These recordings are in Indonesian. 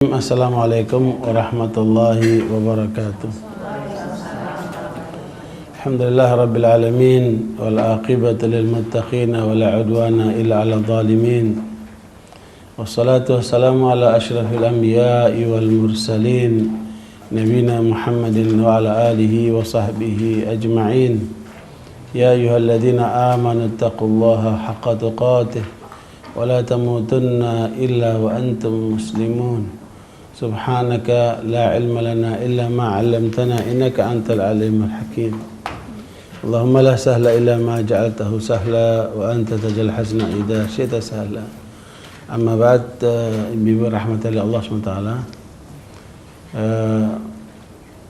Assalamualaikum warahmatullahi wabarakatuh. Alhamdulillah rabbil alamin wal aqibatu lil muttaqin wa la udwana illa 'alal zalimin. Wassalatu wassalamu ala asyrafil anbiya'i wal mursalin nabiyina Muhammadin wa ala alihi wa sahbihi ajma'in. Ya ayyuhalladzina amanu taqullaha haqqa tuqatih wa la tamutunna illa wa antum muslimun. Subhanaka la ilma lana illa ma 'allamtana innaka antal alimul hakim. Allahumma la sahla illa ma ja'altahu sahla wa anta taj'al hazna idza syi'ta sahla. Amma ba'd, ibu rahmatullahi Allah SWT.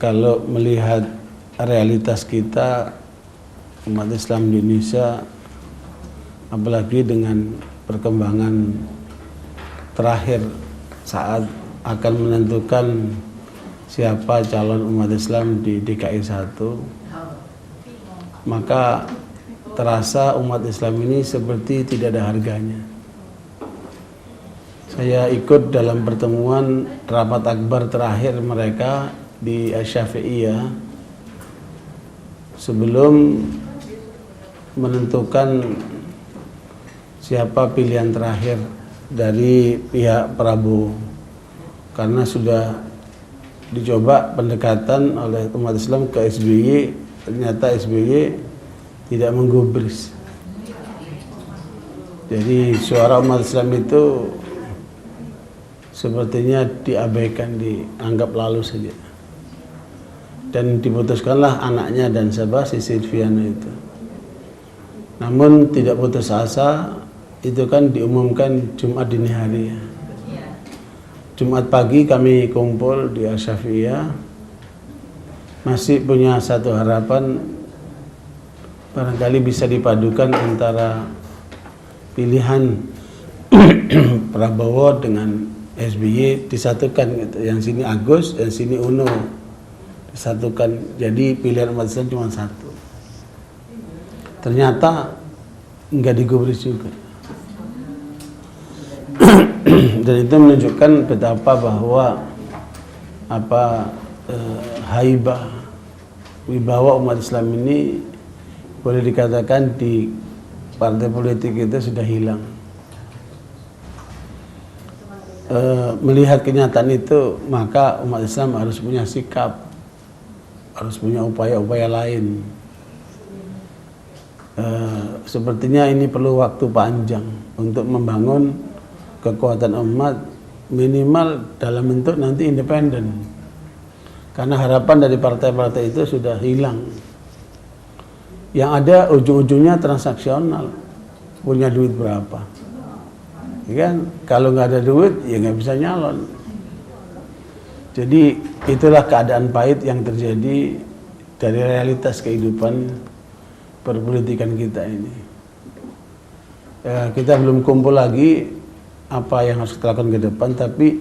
Kalau melihat realitas kita umat Islam di Indonesia, apalagi dengan perkembangan terakhir saat akan menentukan siapa calon umat Islam di DKI 1, maka terasa umat Islam ini seperti tidak ada harganya. Saya ikut dalam pertemuan rapat akbar terakhir mereka di Asy-Syafi'iyah sebelum menentukan siapa pilihan terakhir dari pihak Prabowo. Karena sudah dicoba pendekatan oleh umat Islam ke SBY, ternyata SBY tidak menggubris. Jadi suara umat Islam itu sepertinya diabaikan, dianggap lalu saja. Dan diputuskanlah anaknya dan si Silviana itu. Namun tidak putus asa, itu kan diumumkan Jumat dini hari ya. Jumat pagi kami kumpul di Asy-Syafi'iyah, masih punya satu harapan, barangkali bisa dipadukan antara pilihan Prabowo dengan SBY disatukan gitu. Yang sini Agus, yang sini Uno disatukan, jadi pilihan umat Islam cuma satu. Ternyata enggak digubris juga. Dan itu menunjukkan betapa bahwa haibah, wibawa umat Islam ini boleh dikatakan di partai politik itu sudah hilang. Melihat kenyataan itu, maka umat Islam harus punya sikap, harus punya upaya-upaya lain. Sepertinya ini perlu waktu panjang untuk membangun kekuatan umat, minimal dalam bentuk nanti independen. Karena harapan dari partai-partai itu sudah hilang. Yang ada ujung-ujungnya transaksional, punya duit berapa, ya kan? Kalau nggak ada duit ya nggak bisa nyalon. Jadi itulah keadaan pahit yang terjadi dari realitas kehidupan perpolitikan kita ini. Kita belum kumpul lagi apa yang harus kita lakukan ke depan, tapi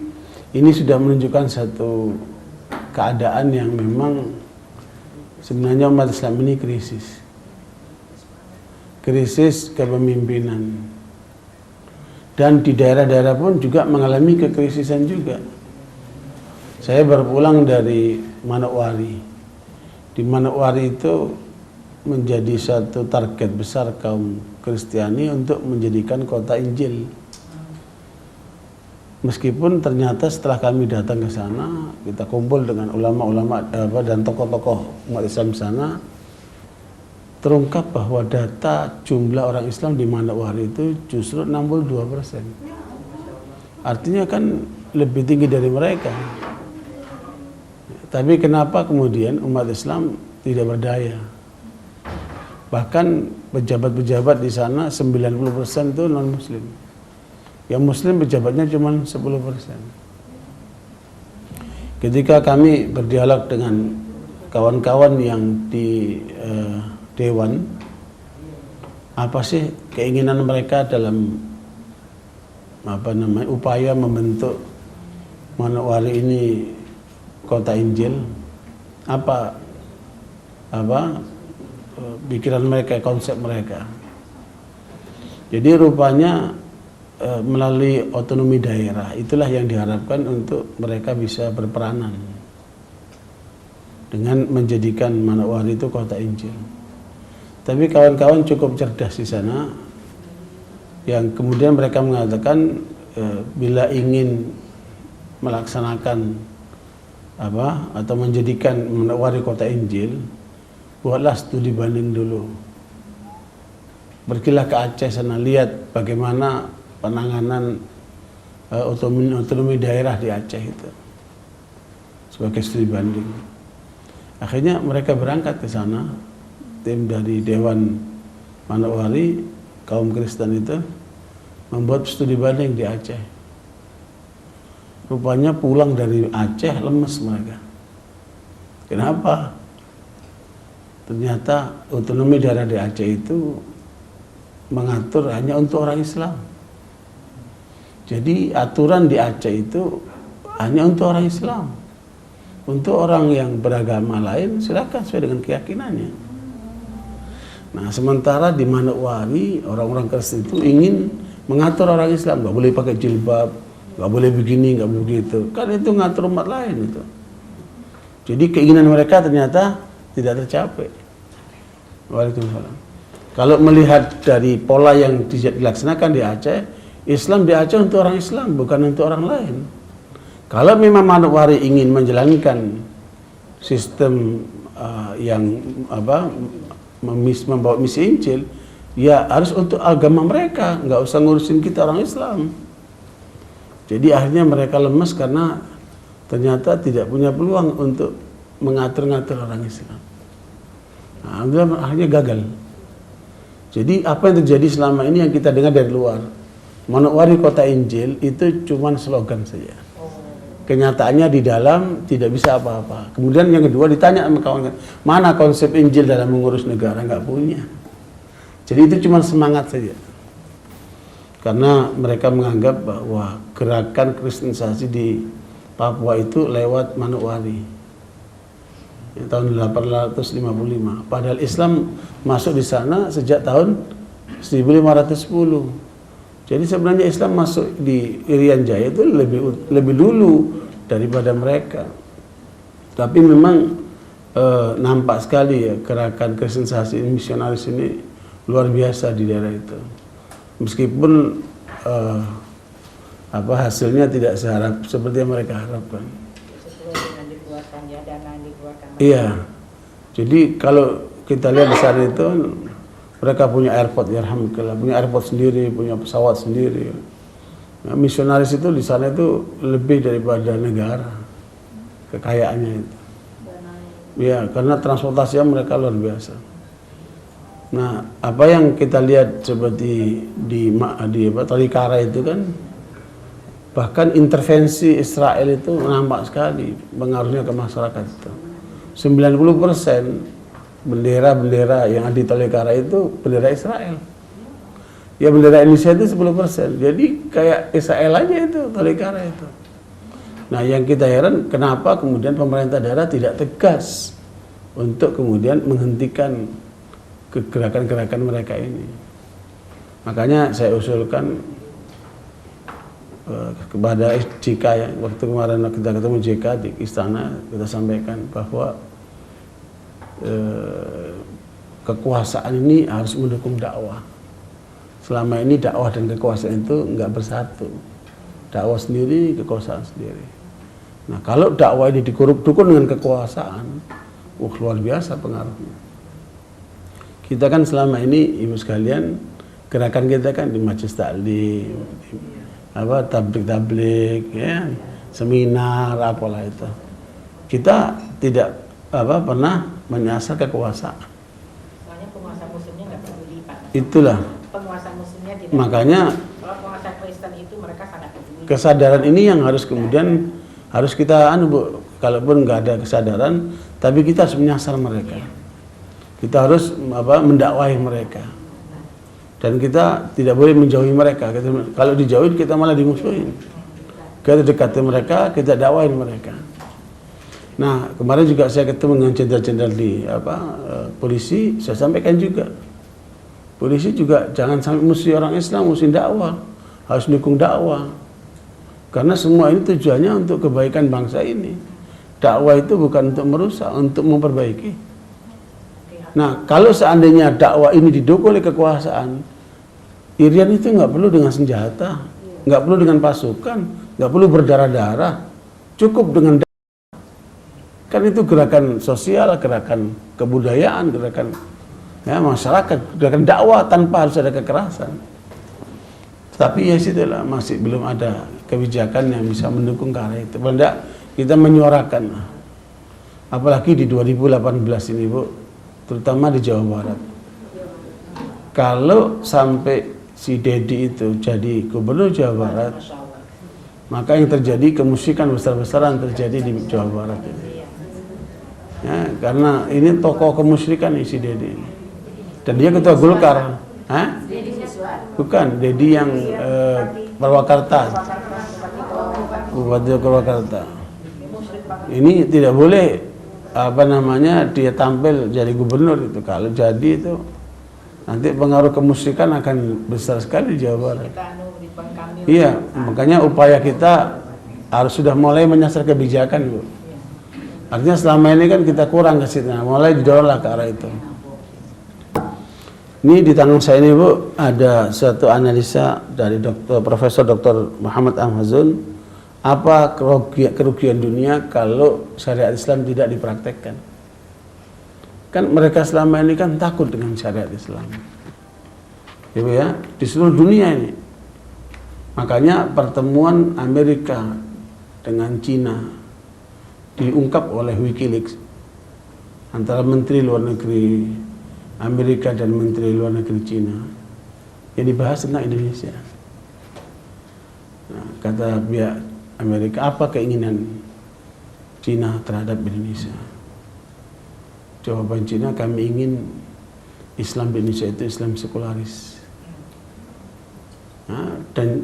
ini sudah menunjukkan satu keadaan yang memang sebenarnya umat Islam ini krisis kepemimpinan, dan di daerah-daerah pun juga mengalami kekrisisan juga. Saya baru pulang dari Manokwari. Di Manokwari itu menjadi satu target besar kaum Kristiani untuk menjadikan kota Injil. Meskipun ternyata setelah kami datang ke sana, kita kumpul dengan ulama-ulama dan tokoh-tokoh umat Islam di sana, terungkap bahwa data jumlah orang Islam di Manokwari itu justru 62%. Artinya kan lebih tinggi dari mereka. Tapi kenapa kemudian umat Islam tidak berdaya? Bahkan pejabat-pejabat di sana 90% itu non-muslim. Yang muslim pejabatnya cuma 10%. Ketika kami berdialog dengan kawan-kawan yang di Dewan, apa sih keinginan mereka dalam upaya membentuk Manokwari ini kota Injil? Apa pikiran mereka, konsep mereka? Jadi rupanya melalui otonomi daerah. Itulah yang diharapkan untuk mereka bisa berperanan dengan menjadikan Manokwari itu kota Injil. Tapi kawan-kawan cukup cerdas di sana, yang kemudian mereka mengatakan bila ingin melaksanakan atau menjadikan Manokwari kota Injil, buatlah studi banding dulu. Pergilah ke Aceh sana, lihat bagaimana penanganan otonomi daerah di Aceh itu sebagai studi banding. Akhirnya mereka berangkat ke sana, tim dari Dewan Manokwari, kaum Kristen itu membuat studi banding di Aceh. Rupanya pulang dari Aceh lemes mereka. Kenapa? Ternyata otonomi daerah di Aceh itu mengatur hanya untuk orang Islam. Jadi aturan di Aceh itu hanya untuk orang Islam. Untuk orang yang beragama lain silakan sesuai dengan keyakinannya. Nah, sementara di Manokwari orang-orang Kristen itu ingin mengatur orang Islam, nggak boleh pakai jilbab, nggak boleh begini, nggak boleh begitu. Kan itu ngatur umat lain itu. Jadi keinginan mereka ternyata tidak tercapai. Waalaikumsalam. Kalau melihat dari pola yang dilaksanakan di Aceh, Islam di Aceh untuk orang Islam, bukan untuk orang lain. Kalau memang Manokwari ingin menjalankan sistem yang membawa misi Injil, ya harus untuk agama mereka, nggak usah ngurusin kita orang Islam. Jadi akhirnya mereka lemes karena ternyata tidak punya peluang untuk mengatur-ngatur orang Islam. Nah, akhirnya gagal. Jadi apa yang terjadi selama ini yang kita dengar dari luar, Manokwari kota Injil itu cuma slogan saja. Kenyataannya di dalam tidak bisa apa-apa. Kemudian yang kedua ditanya sama kawan, mana konsep Injil dalam mengurus negara? Nggak punya. Jadi itu cuma semangat saja. Karena mereka menganggap bahwa gerakan kristenisasi di Papua itu lewat Manokwari. Tahun 855. Padahal Islam masuk di sana sejak tahun 1510. Jadi sebenarnya Islam masuk di Irian Jaya itu lebih dulu daripada mereka. Tapi memang nampak sekali ya gerakan kristenisasi misionaris ini luar biasa di daerah itu. Meskipun hasilnya tidak seperti yang mereka harapkan. Iya. Jadi kalau kita lihat di sana itu mereka punya airport, ya alhamdulillah, punya airport sendiri, punya pesawat sendiri. Nah, misionaris itu di sana itu lebih daripada negara kekayaannya itu. Ya, karena transportasinya mereka luar biasa. Nah, apa yang kita lihat seperti di Tolikara itu kan, bahkan intervensi Israel itu nampak sekali pengaruhnya ke masyarakat itu. 90% bendera-bendera yang ada di Tolikara itu bendera Israel. Ya bendera Indonesia itu 10%. Jadi kayak Israel aja itu Tolikara itu. Nah, yang kita heran kenapa kemudian pemerintah daerah tidak tegas untuk kemudian menghentikan gerakan-gerakan mereka ini. Makanya saya usulkan kepada JK ya, waktu kemarin kita ketemu JK di istana, kita sampaikan bahwa kekuasaan ini harus mendukung dakwah. Selama ini dakwah dan kekuasaan itu enggak bersatu. Dakwah sendiri, kekuasaan sendiri. Nah, kalau dakwah ini didukung dengan kekuasaan, luar biasa pengaruhnya. Kita kan selama ini, ibu sekalian, gerakan kita kan di Majelis Taklim, tablik-tablik, ya, seminar, apalah itu. Kita tidak pernah menyasar kekuasaan. Soalnya penguasa muslimnya nggak peduli, Pak. Itulah. Penguasa muslimnya tidak. Makanya kalau penguasa Kristen itu mereka sangat peduli. Kesadaran ini yang harus kemudian harus kita Bu. Kalaupun nggak ada kesadaran, tapi kita harus menyasar mereka. Kita harus mendakwahi mereka. Dan kita tidak boleh menjauhi mereka. Kalau dijauhin kita malah dimusuhin. Kita dekati mereka, kita dakwahin mereka. Nah, kemarin juga saya ketemu dengan jenderal-jenderal di polisi, saya sampaikan juga. Polisi juga jangan sampai musuh orang Islam, musuh dakwah. harus dukung dakwah. Karena semua ini tujuannya untuk kebaikan bangsa ini. Dakwah itu bukan untuk merusak, untuk memperbaiki. Nah, kalau seandainya dakwah ini didukung oleh kekuasaan, Irian itu nggak perlu dengan senjata, nggak perlu dengan pasukan, nggak perlu berdarah-darah, cukup dengan dakwah. Kan itu gerakan sosial, gerakan kebudayaan, gerakan masyarakat, gerakan dakwah tanpa harus ada kekerasan. Tapi ya situlah masih belum ada kebijakan yang bisa mendukung ke arah itu. Paling tidak kita menyuarakan, apalagi di 2018 ini Bu, terutama di Jawa Barat. Kalau sampai si Dedi itu jadi gubernur Jawa Barat, maka yang terjadi kemusyrikan besar-besaran terjadi di Jawa Barat ini. Ya, karena ini tokoh kemusyrikan si Dedi ini. Dan dia ketua Golkar. Hah? Bukan, Dedi yang Purwakarta. Bupati Purwakarta. Ini tidak boleh dia tampil jadi gubernur itu. Kalau jadi itu nanti pengaruh kemusyrikan akan besar sekali di Jawa Barat. Iya, makanya upaya kita harus sudah mulai menyasar kebijakan, Bu. Artinya selama ini kan kita kurang ke situ, mulai didorong ke arah itu. Ini di tangan saya ini Bu, ada suatu analisa dari Profesor Dr. Muhammad Amhazun. Apa kerugian dunia kalau syariat Islam tidak dipraktekkan? Kan mereka selama ini kan takut dengan syariat Islam. Ya, di seluruh dunia ini. Makanya pertemuan Amerika dengan Cina diungkap oleh Wikileaks antara Menteri Luar Negeri Amerika dan Menteri Luar Negeri Cina yang dibahas tentang Indonesia. Nah, kata pihak Amerika, apa keinginan Cina terhadap Indonesia? Jawaban Cina, kami ingin Islam di Indonesia itu Islam sekularis. Nah, dan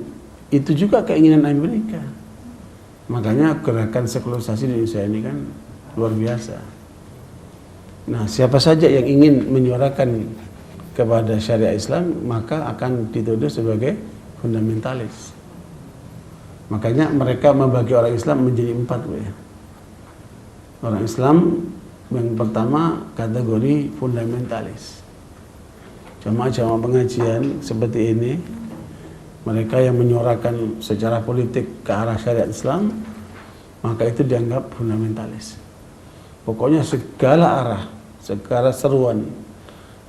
itu juga keinginan Amerika. Makanya gerakan sekularisasi di Indonesia ini kan luar biasa. Nah, siapa saja yang ingin menyuarakan kepada syariat Islam, maka akan dituduh sebagai fundamentalis. Makanya mereka membagi orang Islam menjadi 4, Bu, ya. Orang Islam yang pertama kategori fundamentalis. Jamaah-jamaah pengajian seperti ini, mereka yang menyuarakan secara politik ke arah syariat Islam, maka itu dianggap fundamentalis. Pokoknya segala arah, segala seruan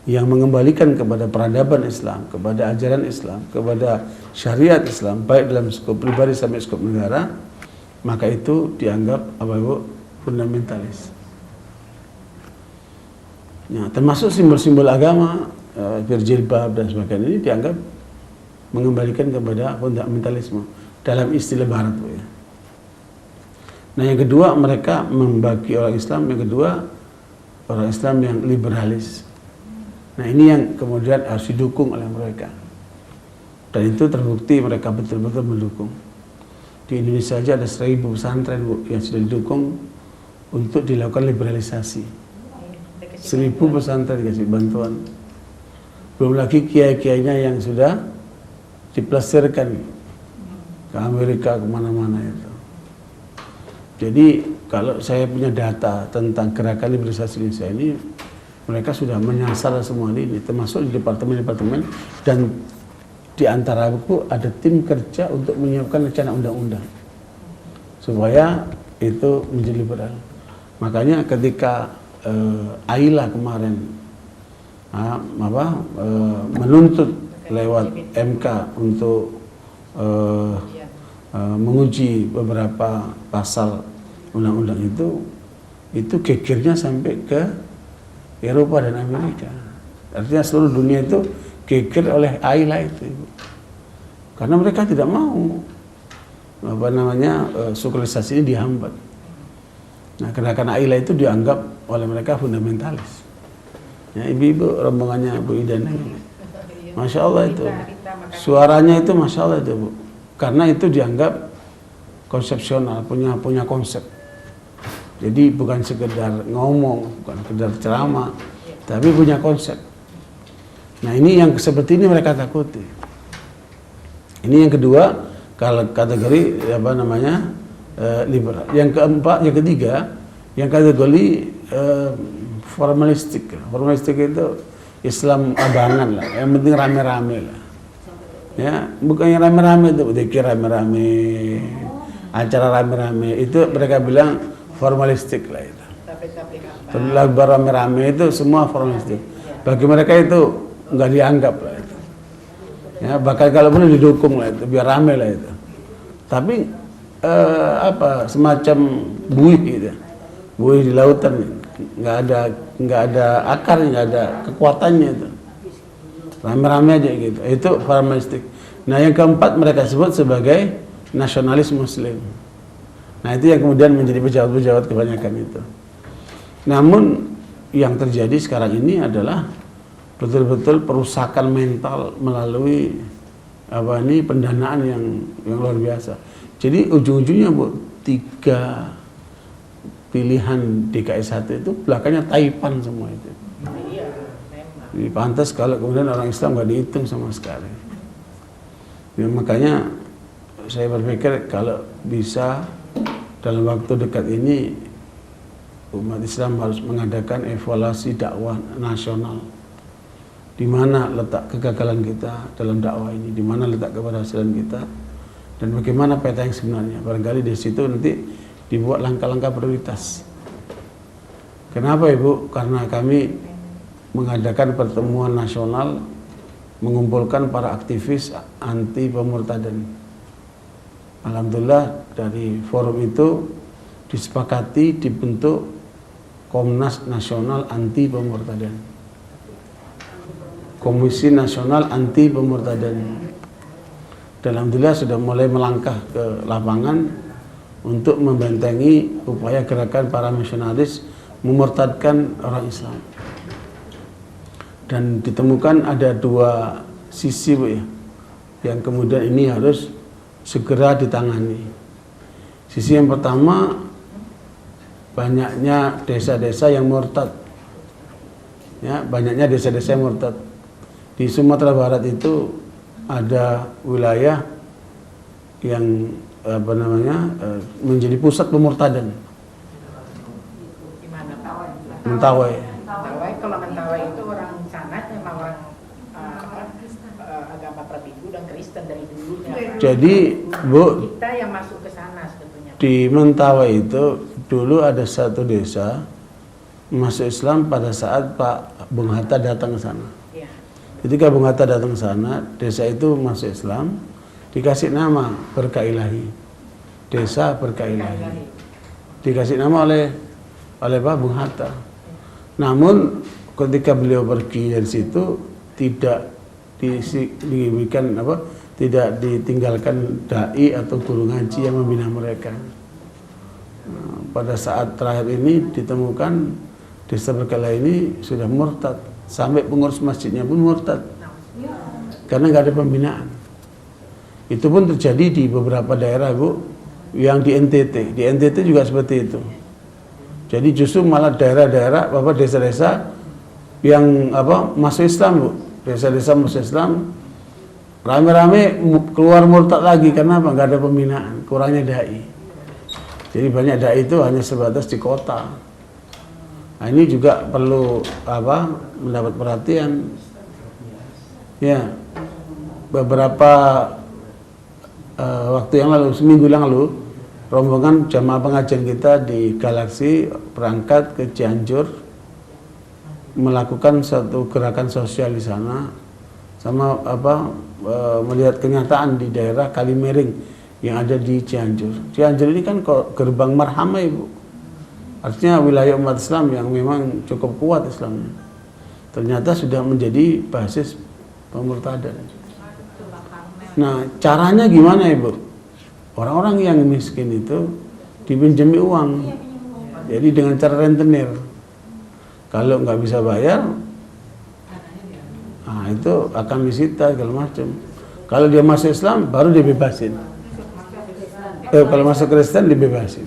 yang mengembalikan kepada peradaban Islam, kepada ajaran Islam, kepada syariat Islam, baik dalam skop pribadi sampai skop negara, maka itu dianggap fundamentalis. Ya, termasuk simbol-simbol agama, berjilbab dan sebagainya, ini dianggap mengembalikan kepada fundamentalisme dalam istilah Barat, Bu, ya. Nah, yang kedua mereka membagi orang Islam, yang kedua orang Islam yang liberalis. Nah, ini yang kemudian harus didukung oleh mereka. Dan itu terbukti mereka betul-betul mendukung. Di Indonesia saja ada 1000 pesantren, Bu, yang sudah didukung untuk dilakukan liberalisasi. 1000 pesantren dikasih bantuan. Belum lagi kiai-kiainya yang sudah diplesirkan ke Amerika, kemana-mana itu. Jadi kalau saya punya data tentang gerakan liberalisasi Indonesia ini, mereka sudah menyasar semua ini, termasuk di departemen-departemen, dan di antara buku ada tim kerja untuk menyiapkan rencana undang-undang supaya itu menjadi liberal. Makanya ketika Aila kemarin menuntut lewat MK untuk menguji beberapa pasal undang-undang itu gegernya sampai ke Eropa dan Amerika. Artinya seluruh dunia itu geger oleh Aila itu, Ibu. Karena mereka tidak mau sekularisasi ini dihambat. Nah, gerakan Aila itu dianggap oleh mereka fundamentalis. Ya, ibu-ibu rombongannya Bu Ida ini, Masya Allah itu, suaranya itu Masya Allah itu, Bu. Karena itu dianggap konsepsional, punya konsep. Jadi bukan sekedar ngomong, bukan sekedar ceramah, tapi punya konsep. Nah, ini yang seperti ini mereka takuti. Ini yang kedua, kalau kategori apa namanya liberal. Yang keempat, yang ketiga, yang kategori formalistik. Formalistik itu Islam abangan lah. Yang penting rame-rame lah. Ya, bukannya rame-rame itu, zikir rame-rame, acara rame-rame. Itu mereka bilang formalistik lah itu. Lagu rame-rame itu semua formalistik. Bagi mereka itu nggak dianggap lah itu. Ya, bahkan kalau boleh didukung lah itu, biar rame lah itu. Tapi semacam buih gitu, buih di lautan, nggak ada akarnya, nggak ada kekuatannya itu. Rame-rame aja gitu. Itu formalistik. Nah, yang keempat mereka sebut sebagai nasionalis Muslim. Nah, itu yang kemudian menjadi pejabat-pejabat kebanyakan itu. Namun yang terjadi sekarang ini adalah betul-betul perusakan mental melalui pendanaan yang luar biasa. Jadi ujung-ujungnya Bu, 3 pilihan DKI 1 itu belakangnya Taipan semua itu. Iya, memang. Jadi pantas kalau kemudian orang Islam nggak dihitung sama sekali. Ya, makanya saya berpikir kalau bisa dalam waktu dekat ini umat Islam harus mengadakan evaluasi dakwah nasional. Di mana letak kegagalan kita dalam dakwah ini, di mana letak keberhasilan kita, dan bagaimana peta yang sebenarnya. Barangkali di situ nanti dibuat langkah-langkah prioritas. Kenapa Ibu? Karena kami mengadakan pertemuan nasional mengumpulkan para aktivis anti pemurtadan. Alhamdulillah dari forum itu disepakati dibentuk Komnas Nasional Anti Pemurtadan, Komisi Nasional Anti Pemurtadan. Dan alhamdulillah sudah mulai melangkah ke lapangan untuk membentengi upaya gerakan para misionaris memurtadkan orang Islam. Dan ditemukan ada 2 sisi Bu ya, yang kemudian ini harus segera ditangani. Sisi yang pertama, banyaknya desa-desa yang murtad. Ya, banyaknya desa-desa yang murtad. Di Sumatera Barat itu ada wilayah yang menjadi pusat pemurtadan. Di mana Pak? Mentawai. Mentawai, kalau Mentawai itu orang sana memang orang agama Pratigu dan Kristen dari dulunya. Pak. Jadi Bu, Kita yang masuk ke sana sebetulnya. di Mentawai itu dulu ada satu desa masuk Islam pada saat Pak Bung Hatta datang ke sana. Iya. Ketika Bung Hatta datang ke sana, desa itu masuk Islam, dikasih nama Berkah Ilahi. Desa Berkah Ilahi. Dikasih nama oleh Pak Bung Hatta. Namun ketika beliau pergi dari situ tidak diberikan tidak ditinggalkan dai atau guru ngaji yang membina mereka. Nah, pada saat terakhir ini ditemukan desa Berkah Ilahi ini sudah murtad, sampai pengurus masjidnya pun murtad karena nggak ada pembinaan. Itu pun terjadi di beberapa daerah Bu, yang di NTT. Di NTT juga seperti itu. Jadi justru malah daerah-daerah desa-desa yang masuk Islam Bu, desa-desa masuk Islam rame-rame keluar murtad lagi karena nggak ada pembinaan, kurangnya dai. Jadi banyak dai itu hanya sebatas di kota. Nah, ini juga perlu mendapat perhatian. Ya, beberapa waktu yang lalu, seminggu yang lalu, rombongan jamaah pengajian kita di Galaksi berangkat ke Cianjur melakukan satu gerakan sosial di sana, sama melihat kenyataan di daerah Kalimering yang ada di Cianjur. Cianjur ini kan gerbang marhamah Ibu. Artinya wilayah umat Islam yang memang cukup kuat Islamnya. Ternyata sudah menjadi basis pemurtadan. Nah, caranya gimana Ibu? Orang-orang yang miskin itu dipinjami uang. Jadi dengan cara rentenir. Kalau nggak bisa bayar, nah itu akan disita segala macam. Kalau dia masuk Islam baru dibebasin. Kalau masuk Kristen dibebasin.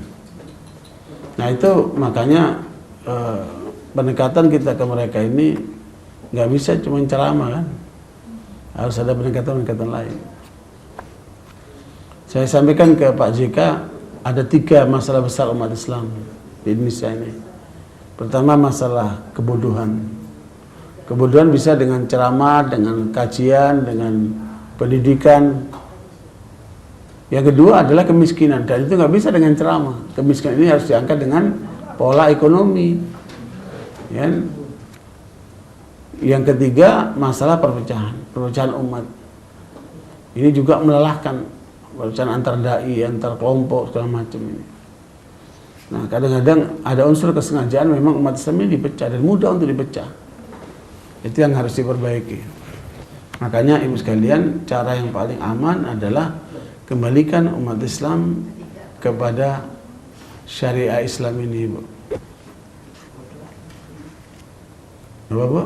Nah itu makanya pendekatan kita ke mereka ini nggak bisa cuma ceramah kan, harus ada pendekatan lain. Saya sampaikan ke Pak JK, ada 3 masalah besar umat Islam di Indonesia ini. Pertama, masalah kebodohan. Kebodohan bisa dengan ceramah, dengan kajian, dengan pendidikan. Yang kedua adalah kemiskinan, dan itu nggak bisa dengan ceramah. Kemiskinan ini harus diangkat dengan pola ekonomi. Ya. Yang ketiga, masalah perpecahan umat. Ini juga melelahkan, perpecahan antar dai, antar kelompok segala macam ini. Nah, kadang-kadang ada unsur kesengajaan memang umat Islam ini dipecah dan mudah untuk dipecah. Itu yang harus diperbaiki. Makanya ibu sekalian, cara yang paling aman adalah kembalikan umat Islam kepada syariah Islam ini, Bu. Apa, Bu?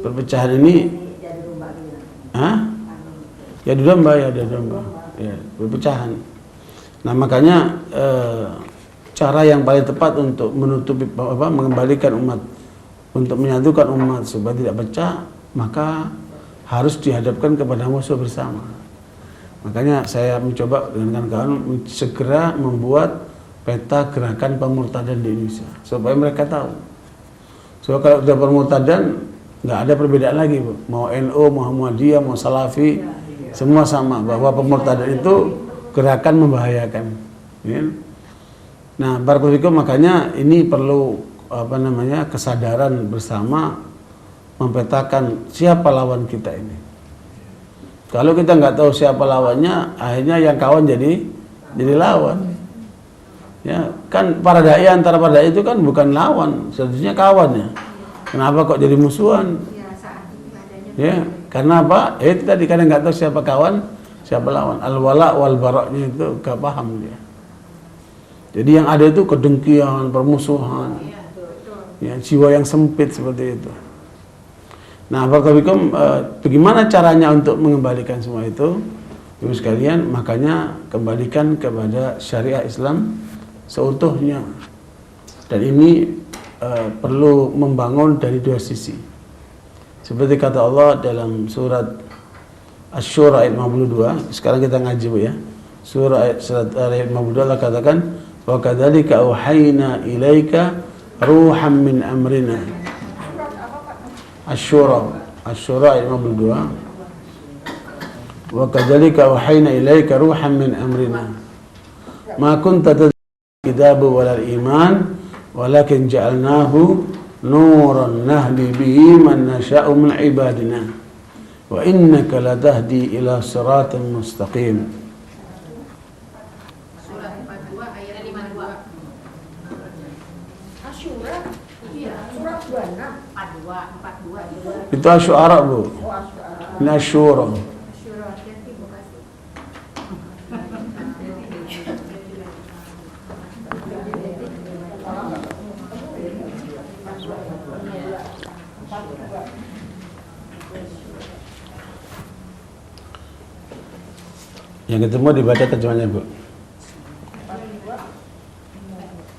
Perpecahan ini, ya domba, ya perpecahan. Nah, makanya cara yang paling tepat untuk menutupi mengembalikan umat, untuk menyatukan umat supaya tidak pecah, maka harus dihadapkan kepada musuh bersama. Makanya saya mencoba dengan kawan-kawan segera membuat peta gerakan pemurtadan di Indonesia supaya mereka tahu. So kalau sudah pemurtadan nggak ada perbedaan lagi, Bu. Mau NU, Muhammadiyah, mau Salafi, semua sama bahwa pemurtadan itu gerakan membahayakan. Ya. Nah, barakallahu, makanya ini perlu kesadaran bersama memetakan siapa lawan kita ini. Kalau kita nggak tahu siapa lawannya, akhirnya yang kawan jadi lawan. Ya, kan para dai, antara para dai itu kan bukan lawan, seharusnya kawannya. Kenapa kok jadi musuhan? Ya, karena apa? Itu tadi kadang nggak tahu siapa kawan, siapa lawan. Al-wala wal baraknya itu gak paham dia. Jadi yang ada itu kedengkian, permusuhan, ya, jiwa yang sempit seperti itu. Nah, bagaimana caranya untuk mengembalikan semua itu? Ibu sekalian, makanya kembalikan kepada syariah Islam seutuhnya. Dan ini perlu membangun dari 2 sisi. Seperti kata Allah dalam surat Asy-Syura ayat 52. Sekarang kita ngaji, Bu, ya. Surat ayat 52 Allah katakan, wa kadzalika auhayna ilaika ruham min amrina. Asy-Syura ayat 52. Wa kadzalika auhayna ilaika ruham min amrina. Ma kunta tadri kitabu walal iman walakin ja'alnahu nuran nahdi bihi man nasha'u min ibadina wa innaka latahdi ila siratal mustaqim. Surah 42 ayat 52. Asyura. Iya, surah 42. Itu Asy-Syu'ara, Bu. Ini Asy-Syura. Yang ketemu dibaca terjemahnya, Bu.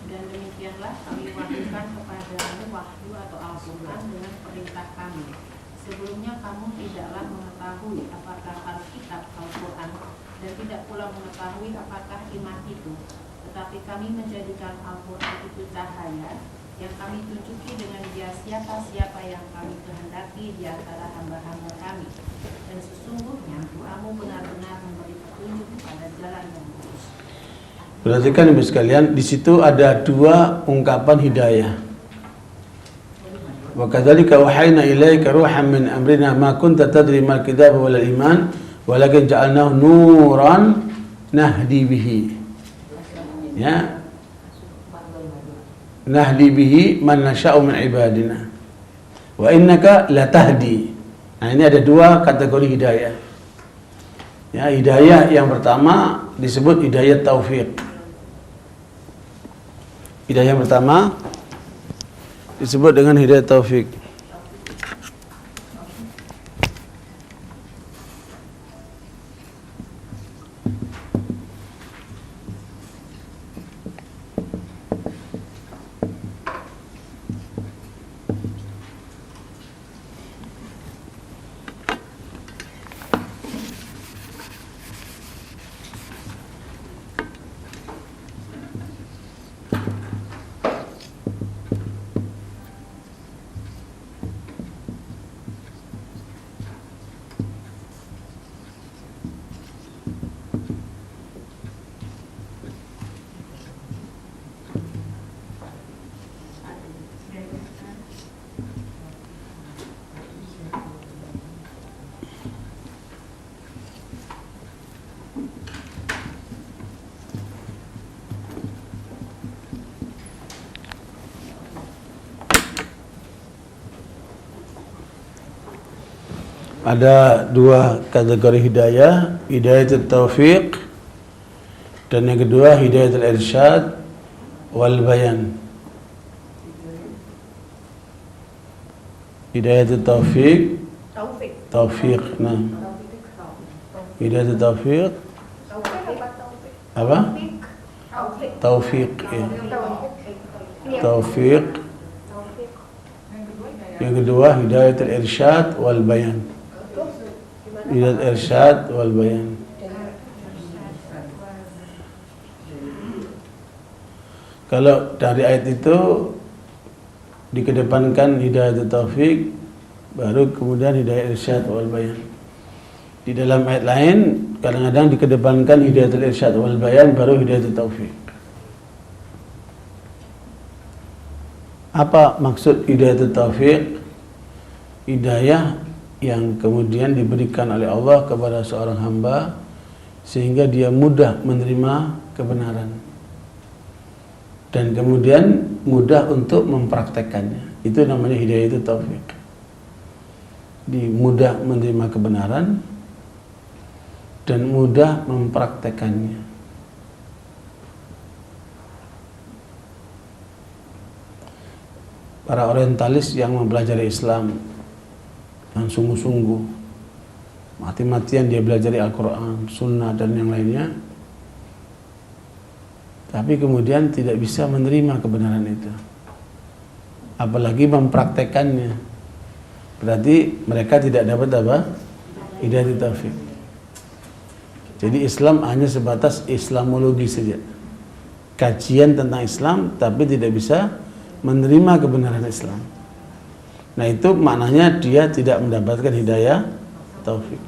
Dan demikianlah kami wahyukan kepadamu wahyu atau Al-Quran dengan perintah kami. Sebelumnya kamu tidaklah mengetahui apakah Alkitab Al-Quran dan tidak pula mengetahui apakah iman itu. Tetapi kami menjadikan Al-Quran itu cahaya yang kami tunjuki dengan dia siapa-siapa yang kami kehendaki di antara hamba-hamba kami. Dan sesungguhnya doamu benar-benar memberi petunjuk kepada jalan yang lurus. Berarti kan Ibu sekalian, di situ ada 2 ungkapan hidayah. Wa kadzalika wahayna ilaika ruhan min amrina ma kunta tadri mal kitab wal iman walakin ja'alnahu nuran nahdi bihi. Ya. Nahdi bihi man nasha'u min ibadina. Wa innaka latahdi. Nah, ini ada 2 kategori hidayah. Ya, hidayah yang pertama disebut hidayah taufik. Hidayah yang pertama disebut dengan hidayah taufik. Ada dua kategori hidayah, hidayatul taufiq dan yang kedua hidayatul irsyad wal bayan. Hidayatul taufiq, taufiq. Nah, hidayatul taufiq apa? Taufiq, ya. Taufiq. Yang kedua hidayatul irsyad wal bayan. Hidayatul irsyad wal bayan. Kalau dari ayat itu dikedepankan hidayatul taufik, baru kemudian hidayah irsyad wal bayan. Di dalam ayat lain kadang-kadang dikedepankan hidayatul irsyad wal bayan, baru hidayatul taufik. Apa maksud hidayatul taufik? Hidayah yang kemudian diberikan oleh Allah kepada seorang hamba sehingga dia mudah menerima kebenaran dan kemudian mudah untuk mempraktekkannya. Itu namanya hidayatul taufik. Mudah menerima kebenaran dan mudah mempraktekkannya. Para orientalis yang mempelajari Islam yang sungguh-sungguh, mati-matian dia belajar Al-Quran, Sunnah dan yang lainnya, tapi kemudian tidak bisa menerima kebenaran itu, apalagi mempraktekannya. Berarti mereka tidak dapat apa? Hidayatul taufik. Jadi Islam hanya sebatas Islamologi saja, kajian tentang Islam, tapi tidak bisa menerima kebenaran Islam. Nah itu maknanya dia tidak mendapatkan hidayah taufik.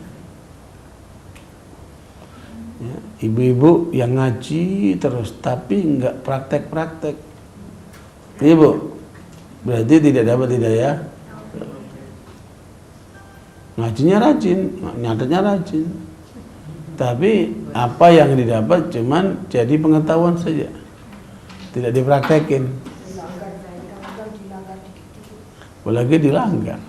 Ya, ibu-ibu yang ngaji terus tapi enggak praktek-praktek, ibu berarti tidak dapat hidayah. Ngajinya rajin, nyatetnya rajin, tapi apa yang didapat cuman jadi pengetahuan saja, tidak dipraktekin. Apalagi dilanggar,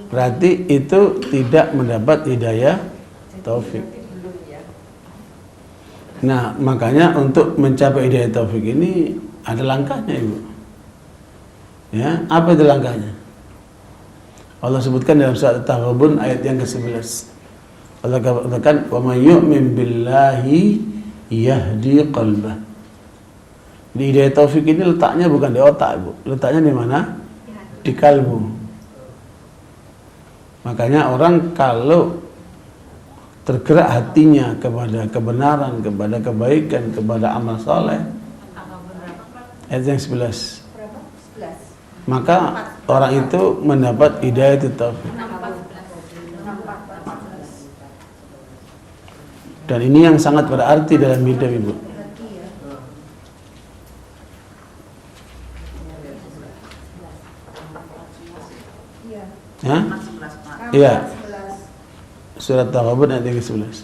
berarti itu tidak mendapat hidayah taufik. Nah makanya untuk mencapai hidayah taufik ini ada langkahnya, ibu. Ya, apa itu langkahnya? Allah sebutkan dalam surat At-Taghabun ayat yang ke-11. Allah katakan, "Wa may yu'min billahi yahdi qalbah." Di hidayah taufik ini letaknya bukan di otak, ibu. Letaknya di mana? Di kalbu. Makanya orang kalau tergerak hatinya kepada kebenaran, kepada kebaikan, kepada amal soleh, ayat yang 11, maka orang itu mendapat hidayah taufik. Dan ini yang sangat berarti dalam hidup, ibu. Hah? Iya. Surat Taghabun ayat 11.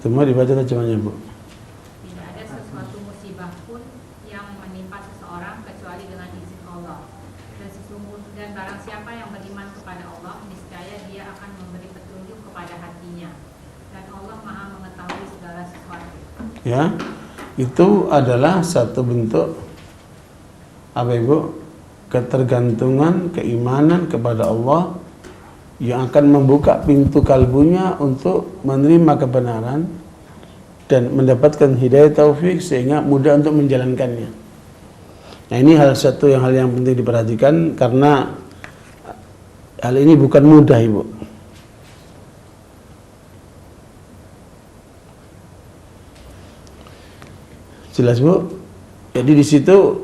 Semua dibaca terjemahnya, Bu. Tidak ada sesuatu musibah pun yang menimpa seseorang kecuali dengan izin Allah. Dan barang siapa yang beriman kepada Allah, niscaya dia akan memberi petunjuk kepada hatinya. Dan Allah Maha mengetahui segala sesuatu. Ya, itu adalah satu bentuk apa, Ibu? Ketergantungan, keimanan kepada Allah yang akan membuka pintu kalbunya untuk menerima kebenaran dan mendapatkan hidayah taufik sehingga mudah untuk menjalankannya. Nah ini hal yang penting diperhatikan karena hal ini bukan mudah, Ibu. Jelas, Bu? Jadi di situ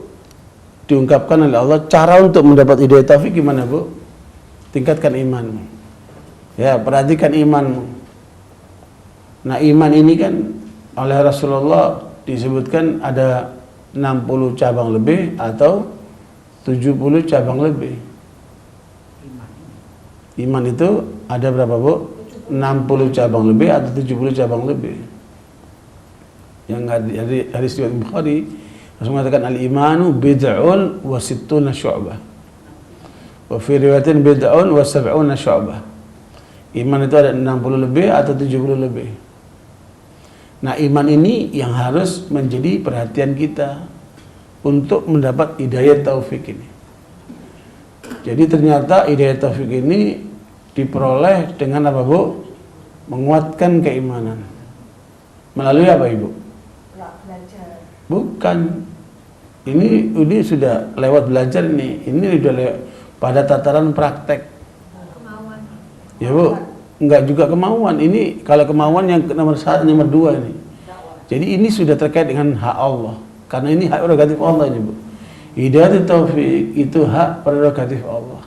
diungkapkan oleh Allah cara untuk mendapat hidayah taufik gimana, Bu? Tingkatkan imanmu. Ya, perhatikan imanmu. Nah, iman ini kan oleh Rasulullah disebutkan ada 60 cabang lebih atau 70 cabang lebih. Iman itu ada berapa, Bu? 60 cabang lebih atau 70 cabang lebih. Yang hadis riwayat Bukhari, Rasul mengatakan al-imanu bid'un wa sittuna syu'bah. Wa fi riwayatin bid'un wa sab'una syu'bah. Iman itu ada 60 lebih atau 70 lebih. Nah, iman ini yang harus menjadi perhatian kita untuk mendapat hidayah taufik ini. Jadi ternyata hidayah taufik ini diperoleh dengan apa, Bu? Menguatkan keimanan. Melalui apa, Ibu? Belajar. Bukan. Ini sudah lewat belajar ini. Ini sudah lewat pada tataran praktek. Kemauan. Ya, Bu. Enggak juga kemauan. Ini kalau kemauan yang nomor 1, nomor 2 ini. Jadi ini sudah terkait dengan hak Allah. Karena ini hak prerogatif Allah ini, Bu. Hidayah taufik itu hak prerogatif Allah.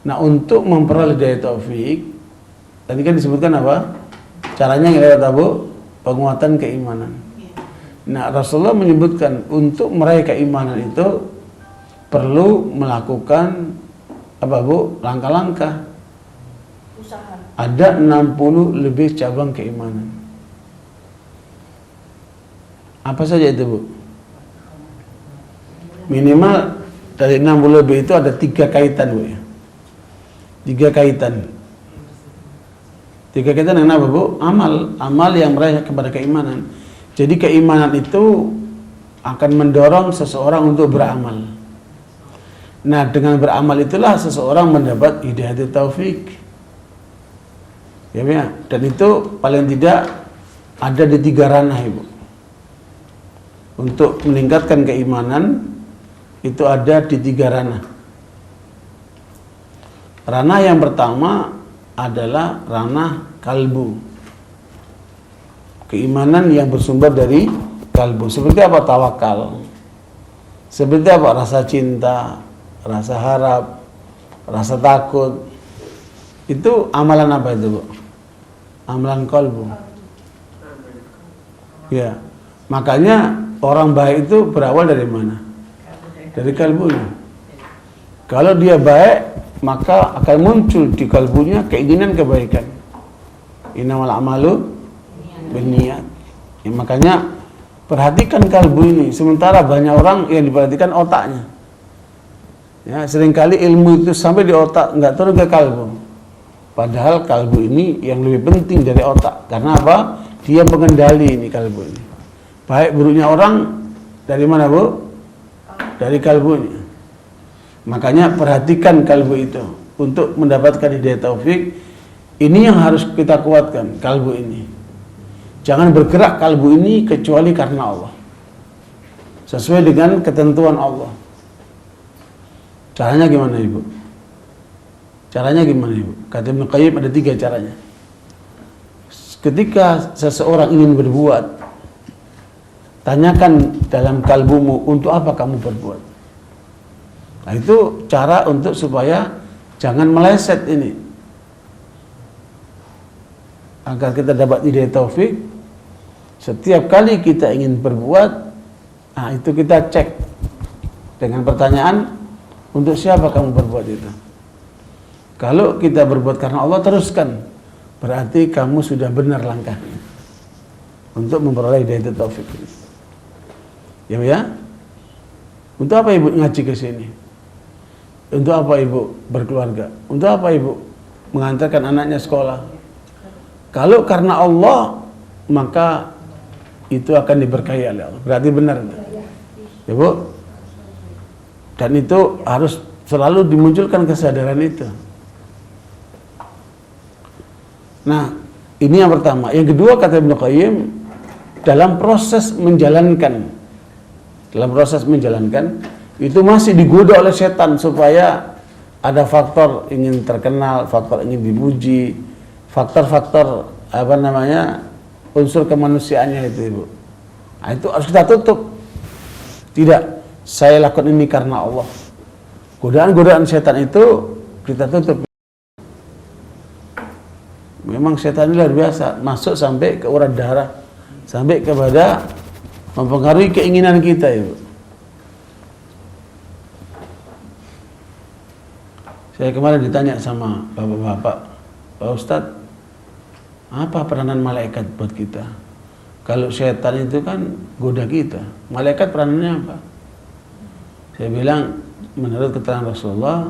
Nah, untuk memperoleh hidayah taufik, tadi kan disebutkan apa? Caranya yang lewat apa? Penguatan keimanan. Nah, Rasulullah menyebutkan untuk meraih keimanan itu perlu melakukan apa, Bu? Langkah-langkah. Usaha. Ada 60 lebih cabang keimanan. Apa saja itu, Bu? Minimal dari 60 lebih itu ada 3 kaitan, Bu, ya. 3 kaitan. 3 kaitan yang apa, Bu? Amal yang meraih kepada keimanan. Jadi keimanan itu akan mendorong seseorang untuk beramal. Nah, dengan beramal itulah seseorang mendapat hidayah taufik. Ya, ya. Dan itu paling tidak ada di 3 ranah, Ibu. Untuk meningkatkan keimanan itu ada di 3 ranah. Ranah yang pertama adalah ranah kalbu. Keimanan yang bersumber dari kalbu. Seperti apa? Tawakal. Seperti apa? Rasa cinta, rasa harap, rasa takut. Itu amalan apa itu, Bu? Amalan kalbu. Ya. Makanya orang baik itu berawal dari mana? Dari kalbunya. Kalau dia baik, maka akan muncul di kalbunya keinginan kebaikan. Innamal a'malu binniyat. Ya, makanya perhatikan kalbu ini. Sementara banyak orang yang diperhatikan otaknya. Ya, seringkali ilmu itu sampai di otak, nggak turun ke kalbu. Padahal kalbu ini yang lebih penting dari otak. Karena apa? Dia pengendali ini kalbu ini. Baik buruknya orang dari mana, Bu? Dari kalbunya. Makanya perhatikan kalbu itu untuk mendapatkan hidayah taufik. Ini yang harus kita kuatkan, kalbu ini. Jangan bergerak kalbu ini kecuali karena Allah, sesuai dengan ketentuan Allah. Caranya gimana, Ibu? Caranya gimana, Ibu? Kata Ibnu Qayyim ada 3 caranya. Ketika seseorang ingin berbuat, tanyakan dalam kalbumu, untuk apa kamu berbuat? Nah, itu cara untuk supaya jangan meleset ini. Agar kita dapat hidayah taufik, setiap kali kita ingin berbuat, nah itu kita cek dengan pertanyaan, untuk siapa kamu berbuat itu? Kalau kita berbuat karena Allah, teruskan. Berarti kamu sudah benar langkahnya untuk memperoleh hidayah taufik. Ya, ya. Untuk apa Ibu ngaji ke sini? Untuk apa Ibu berkeluarga? Untuk apa Ibu mengantarkan anaknya sekolah? Kalau karena Allah, maka itu akan diberkahi oleh Allah. Berarti benar. Ya, Bu? Dan itu harus selalu dimunculkan kesadaran itu. Nah, ini yang pertama. Yang kedua, kata Ibnu Qayyim, dalam proses menjalankan itu masih digoda oleh setan supaya ada faktor ingin terkenal, faktor ingin dipuji, faktor-faktor unsur kemanusiaannya itu, Ibu. Nah, itu harus kita tutup. Tidak, saya lakukan ini karena Allah. Godaan-godaan setan itu kita tutup. Memang setan ini luar biasa, masuk sampai ke urat darah, sampai kepada mempengaruhi keinginan kita, Ibu. Saya kemarin ditanya sama bapak-bapak, Pak Ustadz, Apa peranan malaikat buat kita? Kalau setan itu kan goda kita, malaikat peranannya apa? Saya bilang menurut keterangan Rasulullah,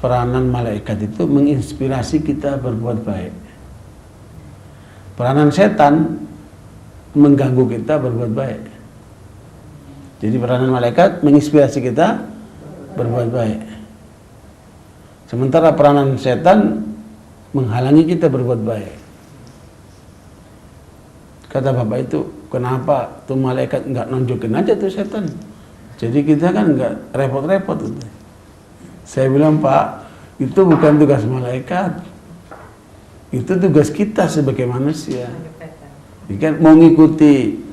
peranan malaikat itu menginspirasi kita berbuat baik. Peranan setan mengganggu kita berbuat baik. Jadi peranan malaikat menginspirasi kita berbuat baik. Sementara peranan setan menghalangi kita berbuat baik. Kata bapak itu, kenapa tuh malaikat nggak nunjukin aja tuh setan? Jadi kita kan nggak repot-repot. Saya bilang, Pak, itu bukan tugas malaikat, itu tugas kita sebagai manusia. Kan mau ngikuti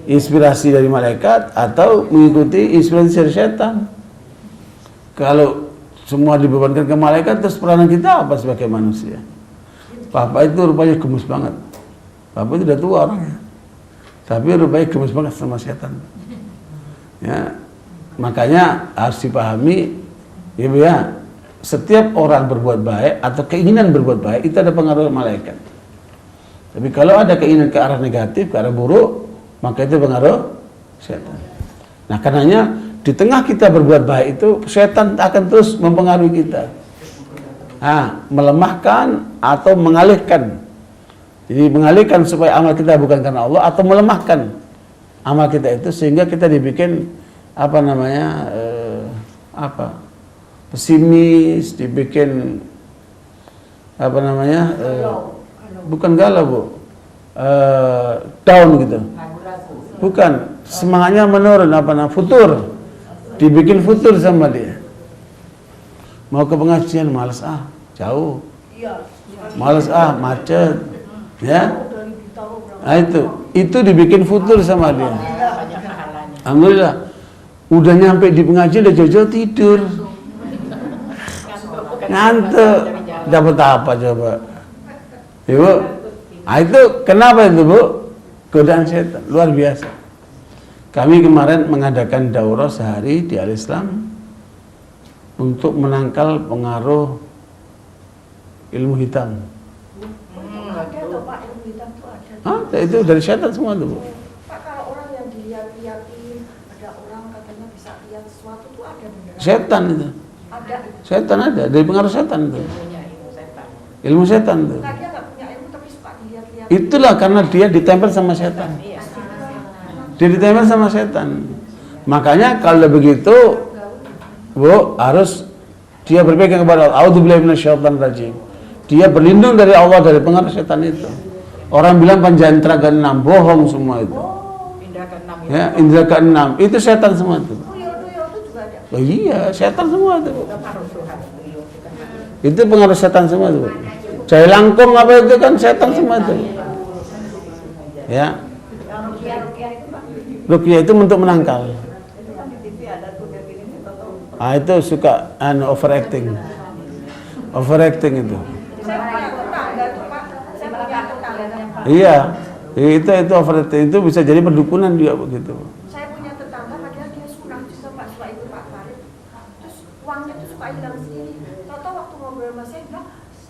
inspirasi dari malaikat atau mengikuti inspirasi dari setan. Kalau semua dibebankan ke malaikat, terus peranan kita apa sebagai manusia? Bapak itu rupanya gemes banget. Bapak itu udah tua orangnya, tapi rupanya gemes banget sama setan. Ya, makanya harus dipahami, ya, setiap orang berbuat baik atau keinginan berbuat baik itu ada pengaruh malaikat. Tapi kalau ada keinginan ke arah negatif, ke arah buruk, maka itu pengaruh setan. Nah, karenanya di tengah kita berbuat baik itu, setan akan terus mempengaruhi kita. Melemahkan atau mengalihkan. Jadi mengalihkan supaya amal kita bukan karena Allah, atau melemahkan amal kita itu sehingga kita dibikin pesimis, dibikin bukan galau, Bu, down gitu. Bukan, semangatnya menurun, futur, dibikin futur sama dia. Mau ke pengajian malas, jauh, malas, macet, ya. Nah, itu dibikin futur sama dia. Alhamdulillah, udah nyampe di pengajian udah jauh-jauh tidur, ngantuk, dapat apa coba? Ibu, itu kenapa itu, Bu? Godaan setan luar biasa. Kami kemarin mengadakan daurah sehari di Al-Islam untuk menangkal pengaruh ilmu hitam. Itu dari setan semua tuh, Bu. Pak, kalau orang yang dilihat-lihatin, ada orang katanya bisa lihat sesuatu tuh ada beneran? Setan itu. Ada. Setan ada, dari pengaruh setan itu. Ilmu setan itu. Nah, dia nggak punya ilmu tapi suka dilihat-lihat. Itulah karena dia ditempel sama setan. Dia ditempel sama setan. Makanya kalau begitu, Bu, harus dia berpegang kepada Allah. A'udzubillahi minasyaitonir rajim. Dia berlindung dari Allah dari pengaruh setan itu. Orang bilang panjandra ke-6, bohong semua itu. Ya, indra ke-6 itu setan semua itu. Tuyul-tuyul itu juga ada. Oh iya, setan semua itu. Itu pengaruh setan semua itu. Jai langkung apa itu kan setan semua itu. Ya. Ruqyah itu untuk menangkal. Itu suka overacting. Overacting itu. Saya punya tetangga tuh, Pak. Saya punya tetangga. Iya. Itu overacting itu bisa jadi perdukunan juga begitu. Saya punya tetangga padahal dia suka juga Pak, suka ikut Pak Farid. Terus uangnya tuh suka hilang sendiri. Tahu-tahu waktu ngobrol sama saya bilang,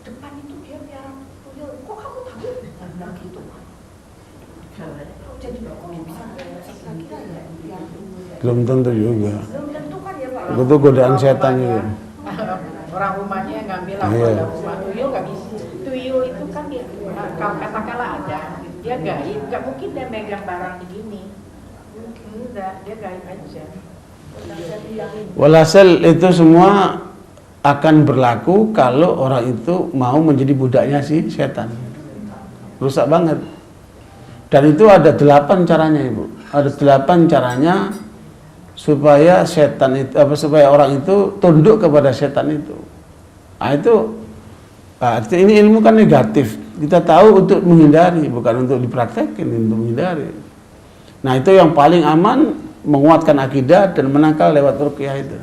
depan itu dia piara tuyul. Kok kamu tahu? Bilang gitu, Pak. Jadi kok bisa kira-kira ya piara tuyul? Belum tentu juga. Belum tentu kan ya, Pak. Itu godaan setan itu. Orang rumahnya ngambil rumah tuyul nggak bisa. Tuyul itu kan dia, kalau katakanlah ada, dia gaib, nggak mungkin dia megang barang begini. Enggak, dia gaib aja. Walhasil itu semua akan berlaku kalau orang itu mau menjadi budaknya si setan. Rusak banget. Dan itu ada 8 caranya, Ibu. Ada 8 caranya supaya setan itu supaya orang itu tunduk kepada setan itu. Ini ilmu kan negatif. Kita tahu untuk menghindari, bukan untuk dipraktekkan, untuk menghindari. Nah, itu yang paling aman, menguatkan akidah dan menangkal lewat ruqyah itu.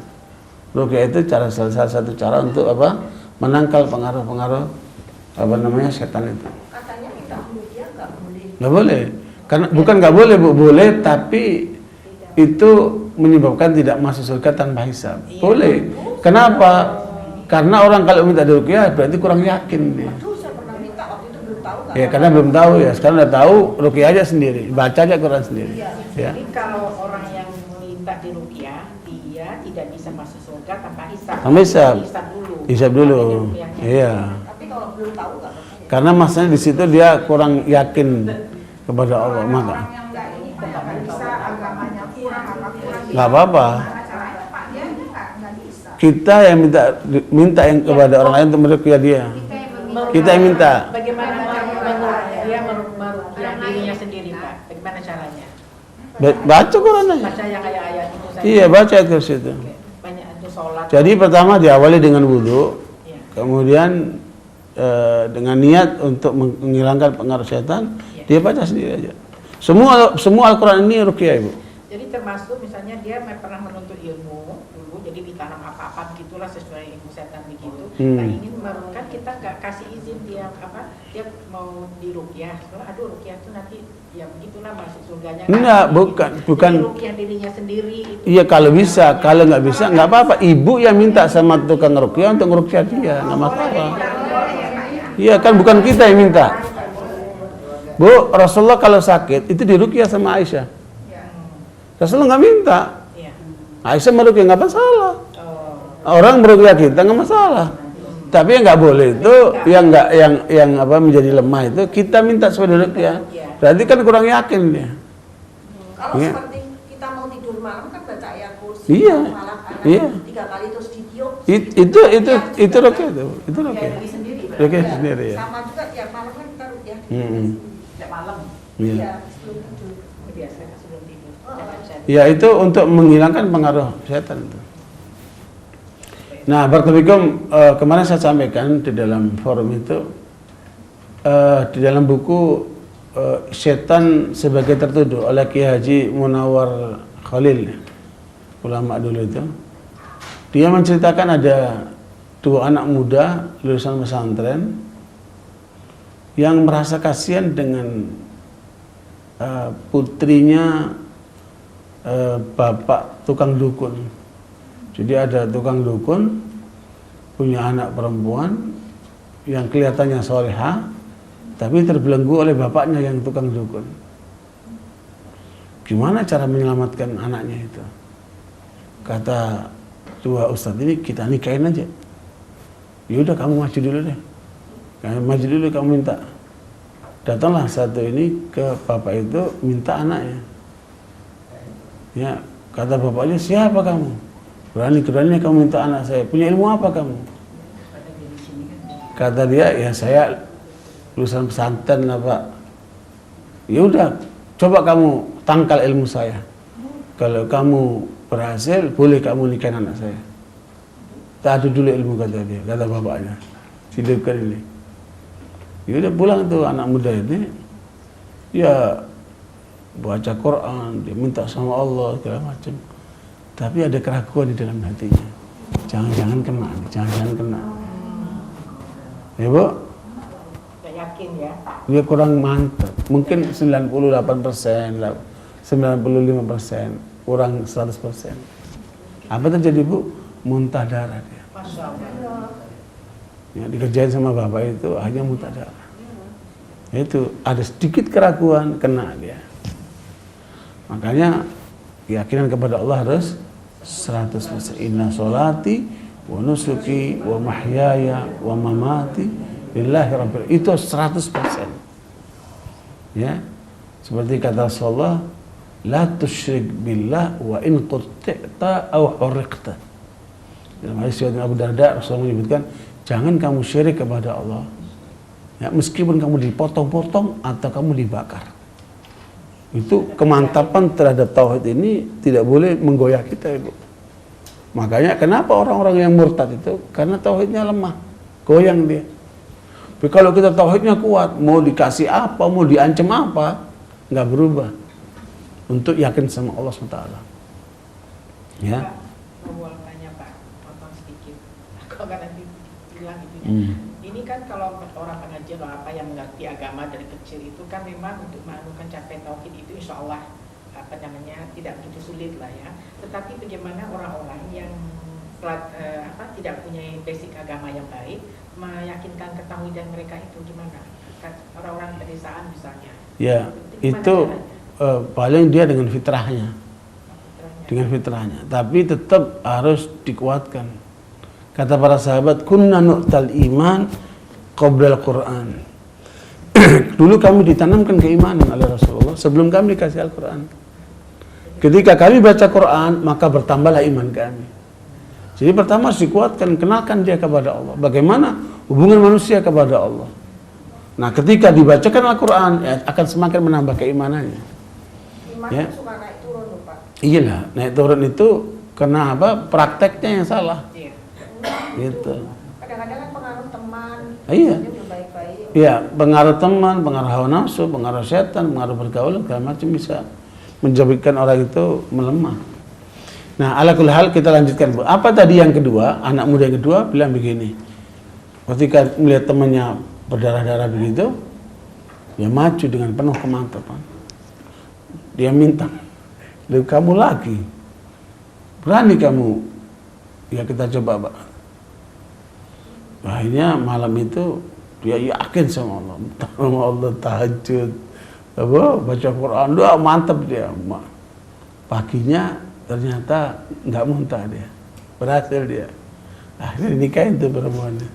Ruqyah itu salah satu cara untuk menangkal pengaruh-pengaruh setan itu. Katanya minta ruqyah nggak boleh. Nggak boleh. Karena bukan nggak boleh, Bu, boleh, tapi itu menyebabkan tidak masuk surga tanpa hisab. Boleh. Kenapa? Karena orang kalau minta ruqyah berarti kurang yakin dia. Aduh, saya pernah minta waktu itu belum tahu Ya karena belum tahu ya. Sekarang udah tahu, ruqyah aja sendiri, baca aja Quran sendiri. Iya. Ya. Jadi kalau orang yang minta diruqyah, dia tidak bisa masuk surga tanpa hisab. Tanpa hisab. Hisab dulu. Hisab dulu. Makanya ruqyahnya. Iya. Tapi kalau belum tahu nggak apa-apa ya. Karena maksudnya di situ dia kurang yakin kepada Allah, maka Orang yang nggak ini nggak bisa agamanya kurang apa kurang. nggak apa-apa. Gimana caranya Pak? Dia nggak bisa. Kita yang minta yang kepada orang lain untuk meruqyah dia. Kita yang meminta. Kita yang minta. Bagaimana dia meruqyah dirinya sendiri, Pak? Bagaimana caranya? Baca Quran aja. Baca yang ayat-ayat itu saja. Iya, baca ke situ. Banyak itu sholat. Jadi pertama diawali dengan wudhu, Iya. kemudian dengan niat untuk menghilangkan pengaruh setan, dia baca sendiri aja. Semua Al-Quran ini ruqyah, Ibu. Jadi termasuk misalnya dia pernah menuntut ilmu dulu, jadi ditanam apa-apa begitulah sesuai ilmu setan begitu. Nah ingin kan kita nggak kasih izin dia dia mau diruqyah. Aduh ruqyah itu nanti ya begitulah masuk surganya. Enggak, bukan. Jadi ruqyah dirinya sendiri. Itu. Iya kalau bisa, kalau nggak bisa nggak apa-apa. Ibu yang minta sama tukang ruqyah untuk ngeruqyah dia, nggak masalah. Iya kan bukan kita yang minta. Bu, Rasulullah kalau sakit itu diruqyah sama Aisyah. Rasulullah nggak minta. Iya. Aisyah meruqyah nggak masalah. Oh. Orang meruqyah kita nggak masalah. Tapi yang nggak boleh itu yang apa menjadi lemah itu kita minta supaya diruqyah. Berarti kan kurang yakin dia. Kalau Iya. seperti kita mau tidur malam kan baca ayat kursi Iya. malam Iya. 3 kali terus ditiup. Itu ruqyah itu. Itu Ya ruqyah. diri sendiri. Ruqyah sendiri ya. Sama juga tiap malam kan kita ruqyah. Setiap malam. Iya. Iya, sebelum tidur. Biasa sebelum tidur. Ya itu untuk menghilangkan pengaruh setan itu. Nah, barakallahu kemarin saya sampaikan di dalam forum itu di dalam buku Setan Sebagai Tertuduh oleh Kiai Haji Munawar Khalil, ulama dulu itu. Dia menceritakan ada 2 anak muda lulusan pesantren yang merasa kasihan dengan putrinya bapak tukang dukun. Jadi ada tukang dukun punya anak perempuan yang kelihatannya solehah, tapi terbelenggu oleh bapaknya yang tukang dukun. Gimana cara menyelamatkan anaknya itu? Kata 2 ustadz ini, kita nikahin aja. Yaudah kamu maju dulu deh. Maju dulu kamu minta. Datanglah satu ini ke bapak itu minta anaknya. Ya, kata bapaknya, siapa kamu? Berani-beraninya kamu minta anak saya. Punya ilmu apa kamu? Kata dia, ya saya lulusan pesantren lah Pak. Ya udah, coba kamu tangkal ilmu saya. Kalau kamu berhasil, boleh kamu nikahin anak saya. Tak ada dulu ilmu, kata dia, kata bapaknya. Hidupkan ini. Ya udah pulang tuh anak muda ini, ya baca Quran, dia minta sama Allah segala macam. Tapi ada keraguan di dalam hatinya. Jangan-jangan kena, jangan-jangan kena. Ya Bu? Gak yakin ya. Dia kurang mantap. Mungkin 98%, 95%, kurang 100%. Apa terjadi Bu? Muntah darah dia. Masya Allah. Ya, dikerjain sama bapak itu hanya muntah darah. Itu ada sedikit keraguan, kena dia. Makanya keyakinan kepada Allah harus 100%. Inna sholati wa nusuki wa mahyaya wa mamati lillahi rabbil. Itu 100%. Ya. Seperti kata Rasulullah, la tusyrik billah wa in qutti'ta aw hurriqta. Dalam hadis riwayat Abu Darda, Rasulullah menyebutkan, jangan kamu syirik kepada Allah. Ya, meskipun kamu dipotong-potong atau kamu dibakar. Itu kemantapan terhadap tauhid ini tidak boleh menggoyah kita, Ibu. Makanya kenapa orang-orang yang murtad itu? Karena tauhidnya lemah, goyang dia. Tapi kalau kita tauhidnya kuat, mau dikasih apa, mau diancam apa, nggak berubah. Untuk yakin sama Allah SWT. Ya. Pak, mau tanya Pak, potong sedikit. Kalau nggak nanti bilang gitu ya. Ini kan kalau orang pengajian atau apa yang mengerti agama dari kecil itu kan memang untuk menganukan capai tauhid itu insya Allah tidak begitu sulit lah ya. Tetapi bagaimana orang-orang yang tidak punya basic agama yang baik meyakinkan meyakinkan ketauhidan mereka itu gimana? Orang-orang pedesaan misalnya. Ya, Gimana itu caranya? paling dia dengan fitrahnya. Dengan fitrahnya. Tapi tetap harus dikuatkan. Kata para sahabat, kunna nu'tal iman qabla al-Quran. Dulu kami ditanamkan keimanan oleh Rasulullah sebelum kami dikasih Al-Quran. Ketika kami baca Quran, maka bertambahlah iman kami. Jadi pertama harus dikuatkan, kenalkan dia kepada Allah. Bagaimana hubungan manusia kepada Allah. Nah, ketika dibacakan Al-Quran, ya, akan semakin menambah keimanannya. Iman Ya. itu suka naik turun loh, Pak. Iyalah, naik turun itu karena apa? Prakteknya yang salah. Iya. Gitu. Kadang-kadang kan pengaruh teman, Iya. dia udah baik-baik. Ya, pengaruh teman, pengaruh hawa nafsu, pengaruh setan, pengaruh pergaulan, segala macam bisa menjadikan orang itu melemah. Nah, ala kulli hal kita lanjutkan. Bu. Apa tadi yang kedua? Anak muda yang kedua bilang begini. Ketika melihat temannya berdarah-darah begitu, dia maju dengan penuh kemantapan. Dia minta, kamu lagi, berani kamu? Ya kita coba, Pak. Akhirnya malam itu dia yakin sama Allah, sama Allah tahajud, baca Quran, doa mantap dia. Paginya ternyata nggak muntah dia, berhasil dia. Akhirnya nikahin tuh perempuannya.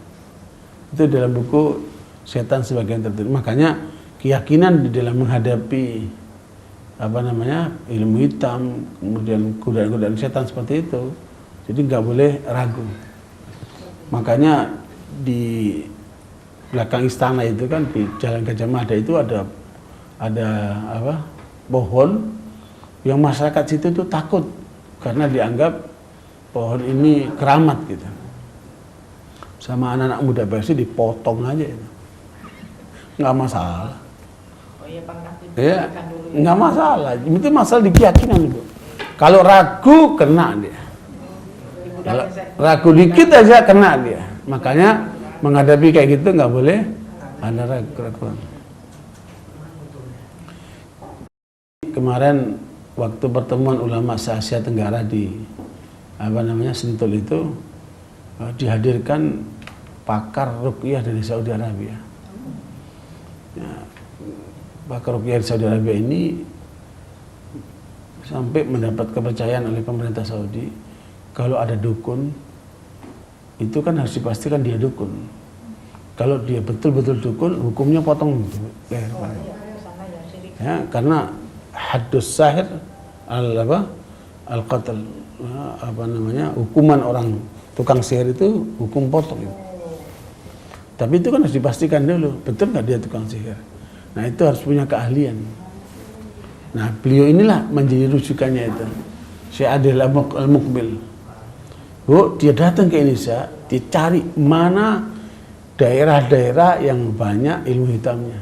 Itu dalam buku Setan Sebagian Tertentu. Makanya keyakinan di dalam menghadapi ilmu hitam, kemudian godaan-godaan setan seperti itu, jadi nggak boleh ragu. Makanya di belakang istana itu kan di Jalan Gajah Mada itu ada pohon yang masyarakat situ tuh takut karena dianggap pohon ini keramat gitu. Sama anak-anak muda versi dipotong aja itu. Nggak masalah. Oh iya, pernah Ya, dijelaskan dulu. nggak masalah. Itu masalah di keyakinan itu. Kalau ragu kena dia. Kalau ragu dikit aja kena dia. Makanya menghadapi kayak gitu nggak boleh ada ragu-raguan. Kemarin waktu pertemuan ulama se-Asia Tenggara di Sentul itu dihadirkan pakar ruqyah dari Saudi Arabia. Ya, pakar ruqyah dari Saudi Arabia ini sampai mendapat kepercayaan oleh pemerintah Saudi kalau ada dukun itu kan harus dipastikan dia dukun. Kalau dia betul-betul dukun, hukumnya potong leher. Ya, karena haddus sahir al-qatl, hukuman orang tukang sihir itu hukum potong. Tapi itu kan harus dipastikan dulu, betul nggak dia tukang sihir. Nah itu harus punya keahlian. Nah beliau inilah menjadi rujukannya itu. Syekh Adil Al-Muqbil. Bu, dia datang ke Indonesia, dicari mana daerah-daerah yang banyak ilmu hitamnya,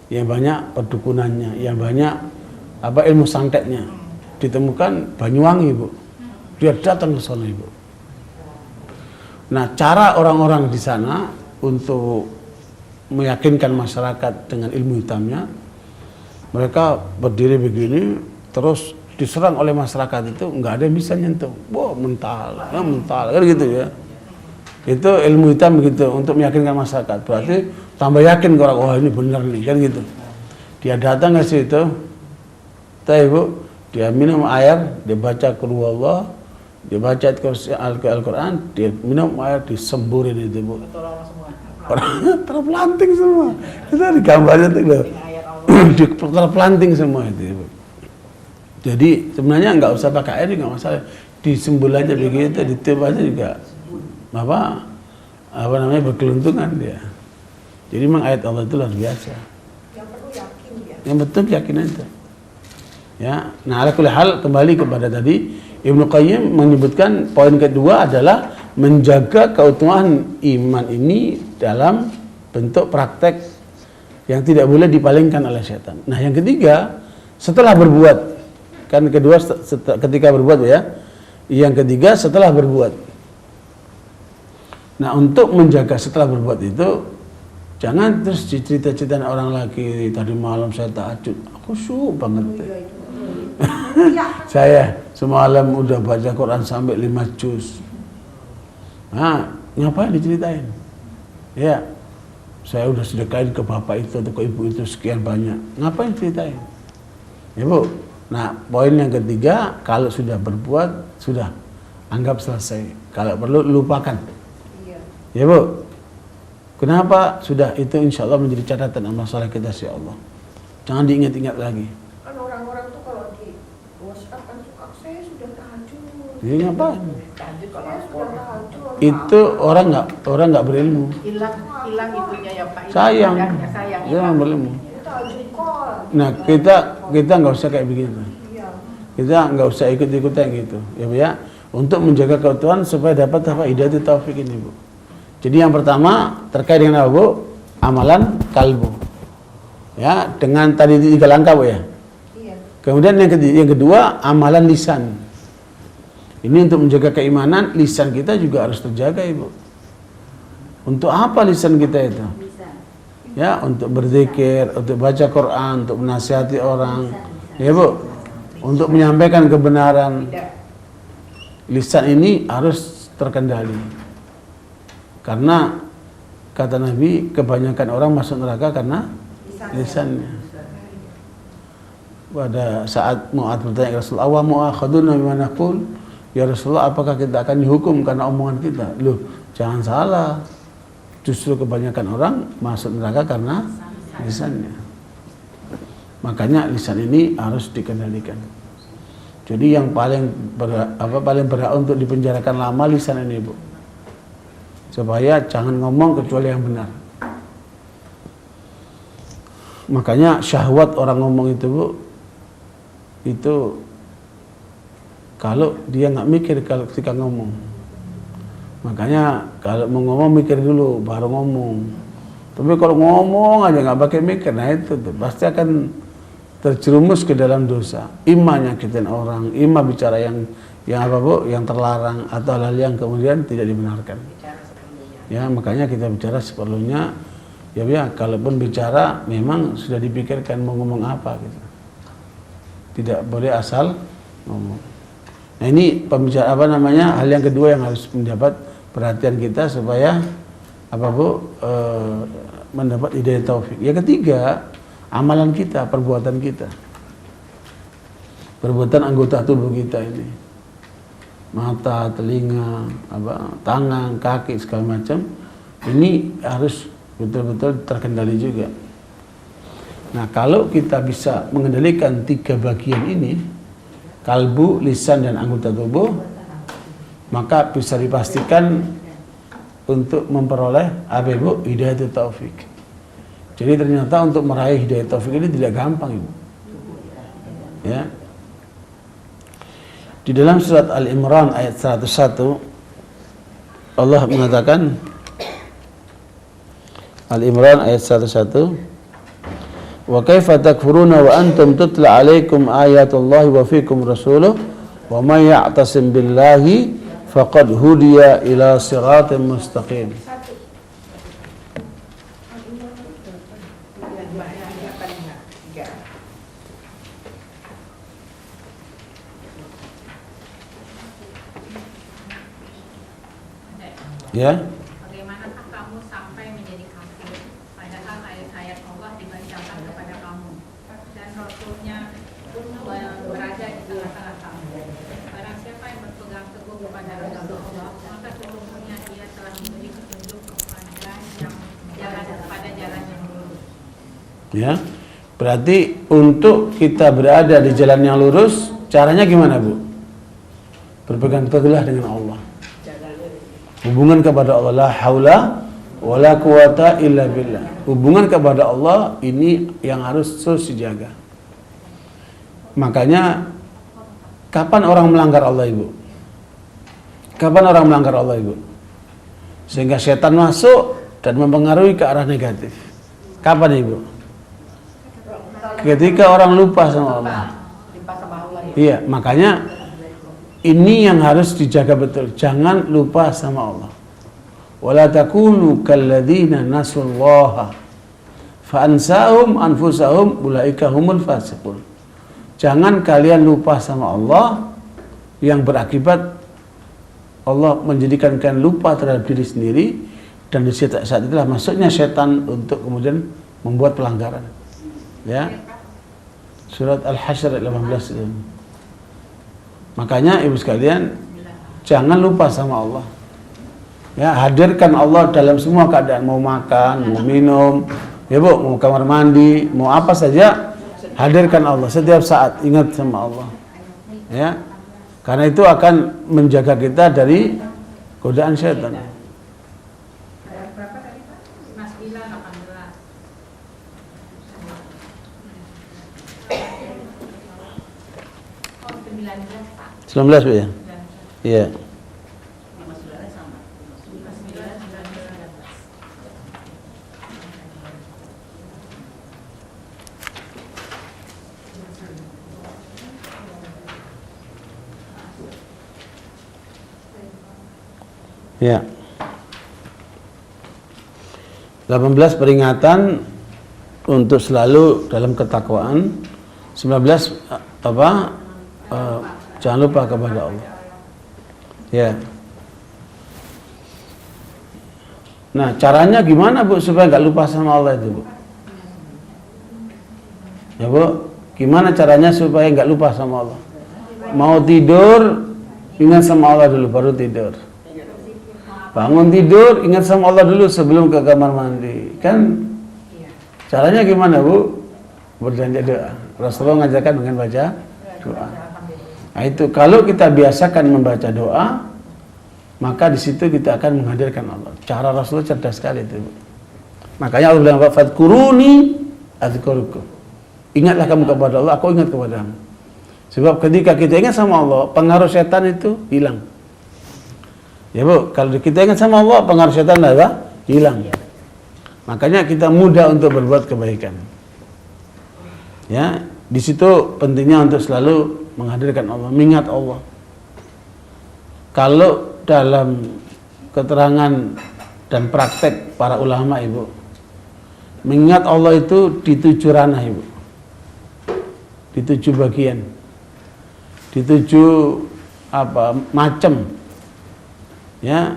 yang banyak perdukunannya, yang banyak ilmu santetnya. Ditemukan Banyuwangi, Bu. Dia datang ke sana, Ibu. Nah, cara orang-orang di sana untuk meyakinkan masyarakat dengan ilmu hitamnya, mereka berdiri begini, terus diserang oleh masyarakat itu, nggak ada yang bisa nyentuh. Wah, mental, kan gitu ya. Itu ilmu hitam begitu untuk meyakinkan masyarakat. Berarti tambah yakin orang, wah ini benar nih, kan gitu. Dia datang ke situ, Ibu, dia minum air, dia baca Qul Huwallah, dia baca Al-Quran, dia minum air, disemburin itu, Bu. Orang terpelanting semua. Itu di gambarnya tuh loh. Terpelanting semua itu, Bu. Jadi sebenarnya nggak usah pakai air, nggak masalah. Disembul aja begitu, ditiup aja juga berkeluntungan dia. Jadi memang ayat Allah itu luar biasa. Yang perlu yakin ya. Yang betul keyakinan itu. Ya, nah ala kulli hal kembali kepada tadi Ibnu Qayyim menyebutkan poin kedua adalah menjaga keutuhan iman ini dalam bentuk praktek yang tidak boleh dipalingkan oleh setan. Nah, yang ketiga setelah berbuat, kan kedua ketika berbuat ya. Yang ketiga setelah berbuat. Nah, untuk menjaga setelah berbuat itu jangan terus cerita-ceritain orang lagi, tadi malam saya tahajud, aku syuk banget. Saya semalam udah baca Quran sampai 5 juz. Nah, ngapain diceritain? Ya, saya udah sedekahin ke bapak itu atau ke ibu itu sekian banyak. Ngapain ceritain? Ya Bu. Nah, poin yang ketiga, kalau sudah berbuat, sudah anggap selesai. Kalau perlu lupakan. Iya. Ya Bu. Kenapa? Sudah, itu insya Allah menjadi catatan amal soleh kita ya Allah. Jangan diingat-ingat lagi. Kan orang-orang tuh kalau di WhatsApp kan suka, saya sudah tahajud. Jadi ngapain? Tadi kalau Saya sudah tahajud. Itu orang nggak berilmu. hilang itunya ya Pak. Sayang. Sayang. Jangan berilmu. Tahajud kok. Nah, kita nggak usah kayak begitu. Iya. Kita nggak usah ikut-ikutan gitu. Ya Bu ya. Untuk menjaga keutuhan supaya dapat apa? Hidayah taufik ini Bu. Jadi yang pertama terkait dengan apa Bu? Amalan kalbu. Ya, dengan tadi 3 langkah Bu ya. Iya. Kemudian yang kedua amalan lisan. Ini untuk menjaga keimanan, lisan kita juga harus terjaga Ibu. Untuk apa lisan kita itu? Ya, untuk berzikir, untuk baca Quran, untuk menasihati orang. Ya Bu, untuk menyampaikan kebenaran. Lisan ini harus terkendali. Karena kata Nabi, kebanyakan orang masuk neraka karena lisannya. Pada saat Mu'adz bertanya ke Rasulullah, "Wa mu'akhaduna bima naqul?" Ya Rasulullah, apakah kita akan dihukum karena omongan kita? Loh, jangan salah. Justru kebanyakan orang masuk neraka karena lisannya. Makanya lisan ini harus dikendalikan. Jadi yang paling berhak untuk dipenjarakan lama lisan ini, Bu. Supaya jangan ngomong kecuali yang benar. Makanya syahwat orang ngomong itu, Bu, itu kalau dia nggak mikir kalau ketika ngomong. Makanya kalau mau ngomong mikir dulu baru ngomong. Tapi kalau ngomong aja nggak pakai mikir, nah itu tuh pasti akan terjerumus ke dalam dosa. Ima nyakitin orang, ima bicara yang apa Bu, yang terlarang atau hal yang kemudian tidak dibenarkan. Ya, makanya kita bicara seperlunya. Ya, kalaupun bicara memang sudah dipikirkan mau ngomong apa gitu. Tidak boleh asal ngomong. Nah, ini pembicara hal yang kedua yang harus mendapat perhatian kita supaya mendapat hidayah taufik. Yang ketiga, amalan kita, perbuatan kita. Perbuatan anggota tubuh kita ini. Mata, telinga, tangan, kaki segala macam. Ini harus betul-betul terkendali juga. Nah, kalau kita bisa mengendalikan 3 bagian ini, kalbu, lisan, dan anggota tubuh, maka bisa dipastikan untuk memperoleh Ibu, hidayah taufik. Jadi ternyata untuk meraih hidayah taufik ini tidak gampang Ibu. Ya. Di dalam surat Al-Imran ayat 101 Allah mengatakan, Al-Imran ayat 101, wa kaifa takfuruna wa antum tutla alaikum ayatullahi wa fikum rasuluh wa may ya'tasim billahi faqad hudiya ila siratin mustaqim. Ya. Bagaimanakah kamu sampai menjadi kafir padahal ayat-ayat Allah dibacakan kepada kamu dan Rasulnya pun berada di tengah-tengah kamu. Barang siapa yang berpegang teguh kepada agama Allah, maka sesungguhnya dia telah memberi petunjuk kepada jalan yang lurus. Ya. Berarti untuk kita berada di jalan yang lurus, caranya gimana, Bu? Berpegang teguhlah dengan Allah. Hubungan kepada Allah, la haula wala quwata illa billah. Hubungan kepada Allah ini yang harus terus dijaga. Makanya kapan orang melanggar Allah, Ibu? Kapan orang melanggar Allah, Ibu? Sehingga setan masuk dan mempengaruhi ke arah negatif. Kapan, Ibu? Ketika orang lupa sama Allah. Iya, makanya ini yang harus dijaga betul. Jangan lupa sama Allah. Wala takunu kalladzina nasullaha fa ansahum anfusahum ulaika humul fasiqun. Jangan kalian lupa sama Allah yang berakibat Allah menjadikan kalian lupa terhadap diri sendiri Dan di saat itulah masuknya setan untuk kemudian membuat pelanggaran. Ya. Surat Al-Hasyr ayat 18 itu. Makanya ibu sekalian, jangan lupa sama Allah. Ya, hadirkan Allah dalam semua keadaan, mau makan, mau minum, ya Bu, mau kamar mandi, mau apa saja, hadirkan Allah setiap saat, ingat sama Allah. Ya. Karena itu akan menjaga kita dari godaan setan. Berapa tadi Pak? Mas Bila 18. Oh, 19 Pak. 19 Bu ya? Iya. Ya. 18 peringatan untuk selalu dalam ketakwaan. 19 jangan lupa kepada Allah. Ya. Nah, caranya gimana Bu supaya nggak lupa sama Allah itu Bu? Ya Bu, gimana caranya supaya nggak lupa sama Allah? Mau tidur, ingat sama Allah dulu baru tidur. Bangun tidur, ingat sama Allah dulu sebelum ke kamar mandi. Kan caranya gimana Bu? Berjanji doa. Rasulullah mengajarkan dengan baca doa. Nah itu, kalau kita biasakan membaca doa, maka di situ kita akan menghadirkan Allah. Cara Rasulullah cerdas sekali itu Bu. Makanya Allah bilang, "Fadkuruni adzkurukum." Ingatlah kamu kepada Allah, aku ingat kepadamu. Sebab ketika kita ingat sama Allah, pengaruh setan itu hilang. Ya Bu, kalau kita ingat sama Allah, pengaruh setan adalah hilang. Makanya kita mudah untuk berbuat kebaikan. Ya, di situ pentingnya untuk selalu menghadirkan Allah, mengingat Allah. Kalau dalam keterangan dan praktek para ulama Ibu, mengingat Allah itu di 7 ranah Ibu, di 7 bagian, di 7 macam. Ya,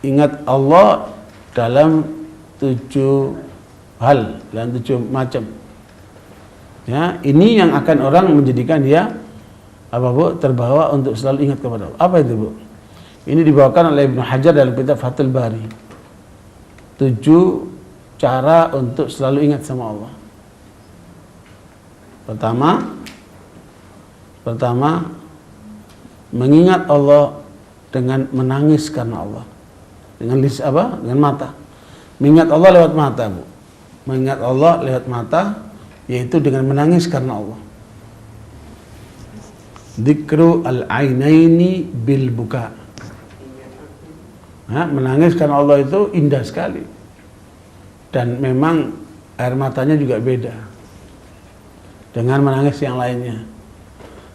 ingat Allah dalam 7 hal, dalam 7 macam. Ya, ini yang akan orang menjadikan dia Bu, terbawa untuk selalu ingat kepada Allah. Apa itu Bu? Ini dibawakan oleh Ibnu Hajar dalam kitab Fathul Bari. 7 cara untuk selalu ingat sama Allah. Pertama, mengingat Allah dengan menangis karena Allah. Dengan dengan mata. Mengingat Allah lewat mata, Bu. Mengingat Allah lewat mata, yaitu dengan menangis karena Allah. Dzikru al-ainaini bil buka. Nah, menangis karena Allah itu indah sekali. Dan memang air matanya juga beda dengan menangis yang lainnya.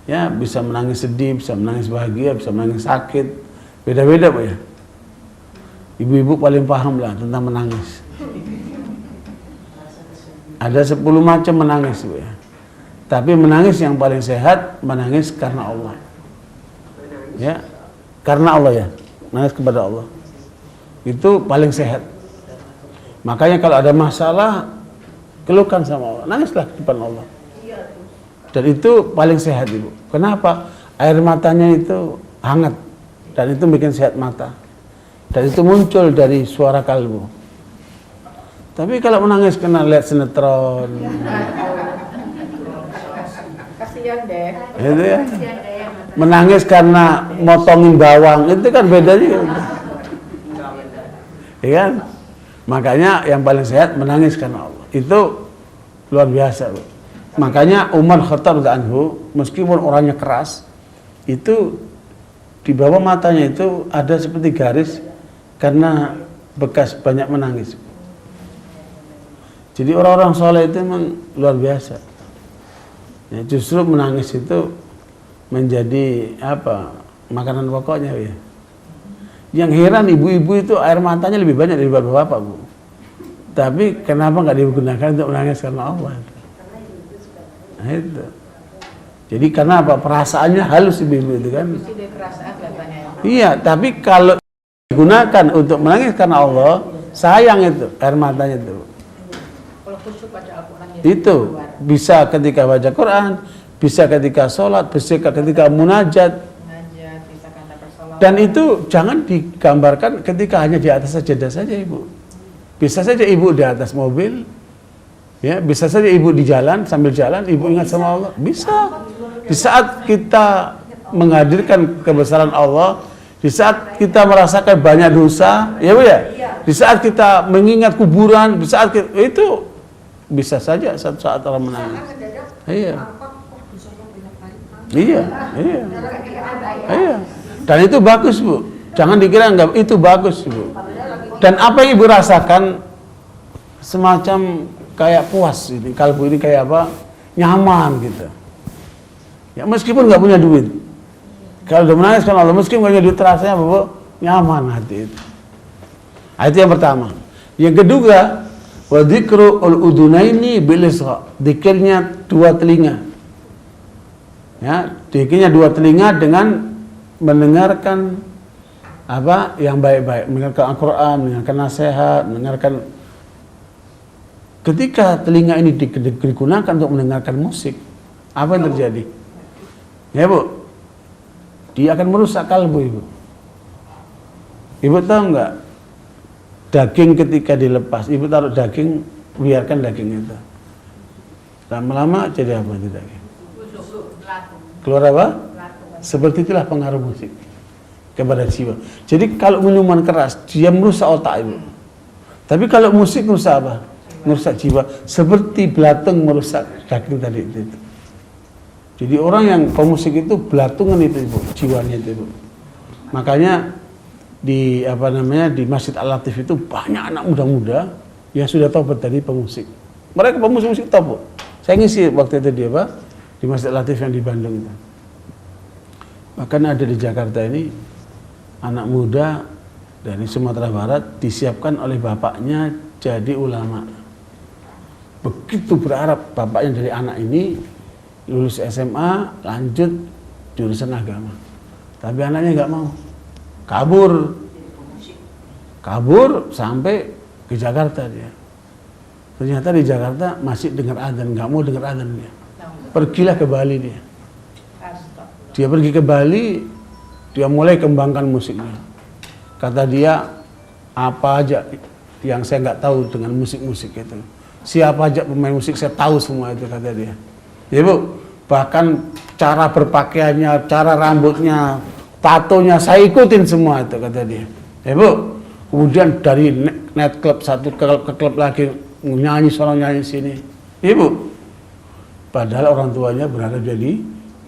Ya, bisa menangis sedih, bisa menangis bahagia, bisa menangis sakit. Beda-beda Bu ya. Ibu-ibu paling paham lah tentang menangis. Ada 10 macam menangis Bu ya. Tapi menangis yang paling sehat, menangis karena Allah. Ya, karena Allah ya. Menangis kepada Allah. Itu paling sehat. Makanya kalau ada masalah, keluhkan sama Allah. Nangislah di depan Allah. Dan itu paling sehat Ibu. Kenapa? Air matanya itu hangat. Dan itu bikin sehat mata. Dan itu muncul dari suara kalbu. Tapi kalau menangis kena lihat sinetron. Kasihan deh. Itu ya. Menangis karena motongin bawang, itu kan beda juga. Ya kan? Makanya yang paling sehat menangis karena Allah. Itu luar biasa Bu. Makanya Umar Khattab anhu, meskipun orangnya keras, itu di bawah matanya itu ada seperti garis karena bekas banyak menangis. Jadi orang-orang soleh itu memang luar biasa. Ya, justru menangis itu menjadi makanan pokoknya ya. Yang heran ibu-ibu itu air matanya lebih banyak daripada bapak Bu. Tapi kenapa nggak digunakan untuk menangis karena Allah? Nah, itu. Jadi karena apa? Perasaannya halus ibu-ibu itu kan. Perasaan katanya. Iya, tapi kalau digunakan untuk menangis karena Allah, sayang itu air matanya itu. Kalau khusyuk baca Al-Quran Itu bisa ketika baca Quran, bisa ketika sholat, bisa ketika munajat. bisa kata bersolawat. Dan itu jangan digambarkan ketika hanya di atas sajadah saja ibu. Bisa saja ibu di atas mobil, ya bisa saja ibu di jalan sambil jalan ibu ingat sama Allah. Bisa. Di saat kita menghadirkan kebesaran Allah, di saat kita merasakan banyak dosa, ya bu ya. Di saat kita mengingat kuburan, di saat kita, itu bisa saja satu saat orang menangis. Iya. Iya, iya. Iya. Dan itu bagus bu. Jangan dikira enggak, itu bagus bu. Dan apa yang ibu rasakan semacam kayak puas ini, kalbu ini kayak apa? Nyaman gitu. Ya meskipun nggak punya duit. Kalau udah menangis kan Allah, meskipun nggak punya duit rasanya bu, nyaman hati itu. Itu yang pertama. Yang kedua, wa dzikru al-udunaini bil isra. Zikirnya dua telinga. Ya, zikirnya dua telinga dengan mendengarkan apa yang baik-baik, mendengarkan Al-Quran, mendengarkan nasihat, mendengarkan. Ketika telinga ini digunakan untuk mendengarkan musik, apa yang terjadi? Ya bu, dia akan merusak kalbu ibu. Ibu tahu nggak? Daging ketika dilepas, ibu taruh daging, biarkan daging itu. Lama-lama jadi apa itu daging? Keluar apa? Seperti itulah pengaruh musik kepada jiwa. Jadi kalau minuman keras, dia merusak otak ibu. Tapi kalau musik merusak apa? Merusak jiwa. Seperti belatung merusak daging tadi itu. Jadi orang yang pemusik itu belatungan itu ibu, jiwanya itu ibu. Makanya di apa namanya di Masjid Al-Latif itu banyak anak muda-muda yang sudah taubat dari pemusik. Mereka pemusik top bu. Saya ngisi waktu itu di apa? Di Masjid Al-Latif yang di Bandung itu. Bahkan ada di Jakarta ini anak muda dari Sumatera Barat disiapkan oleh bapaknya jadi ulama. Begitu berharap bapaknya dari anak ini lulus SMA, lanjut jurusan agama. Tapi anaknya nggak mau. Kabur sampai ke Jakarta dia. Ternyata di Jakarta masih dengar adzan, nggak mau dengar adzan dia. Pergilah ke Bali dia. Dia pergi ke Bali, dia mulai kembangkan musiknya. Kata dia, apa aja yang saya nggak tahu dengan musik-musik itu. Siapa aja pemain musik saya tahu semua itu, kata dia. Ya bu, bahkan cara berpakaiannya, cara rambutnya, tatonya saya ikutin semua itu, kata dia. Ya bu, kemudian dari net club satu ke klub lagi nyanyi sono nyanyi sini. Ya bu, padahal orang tuanya berharap jadi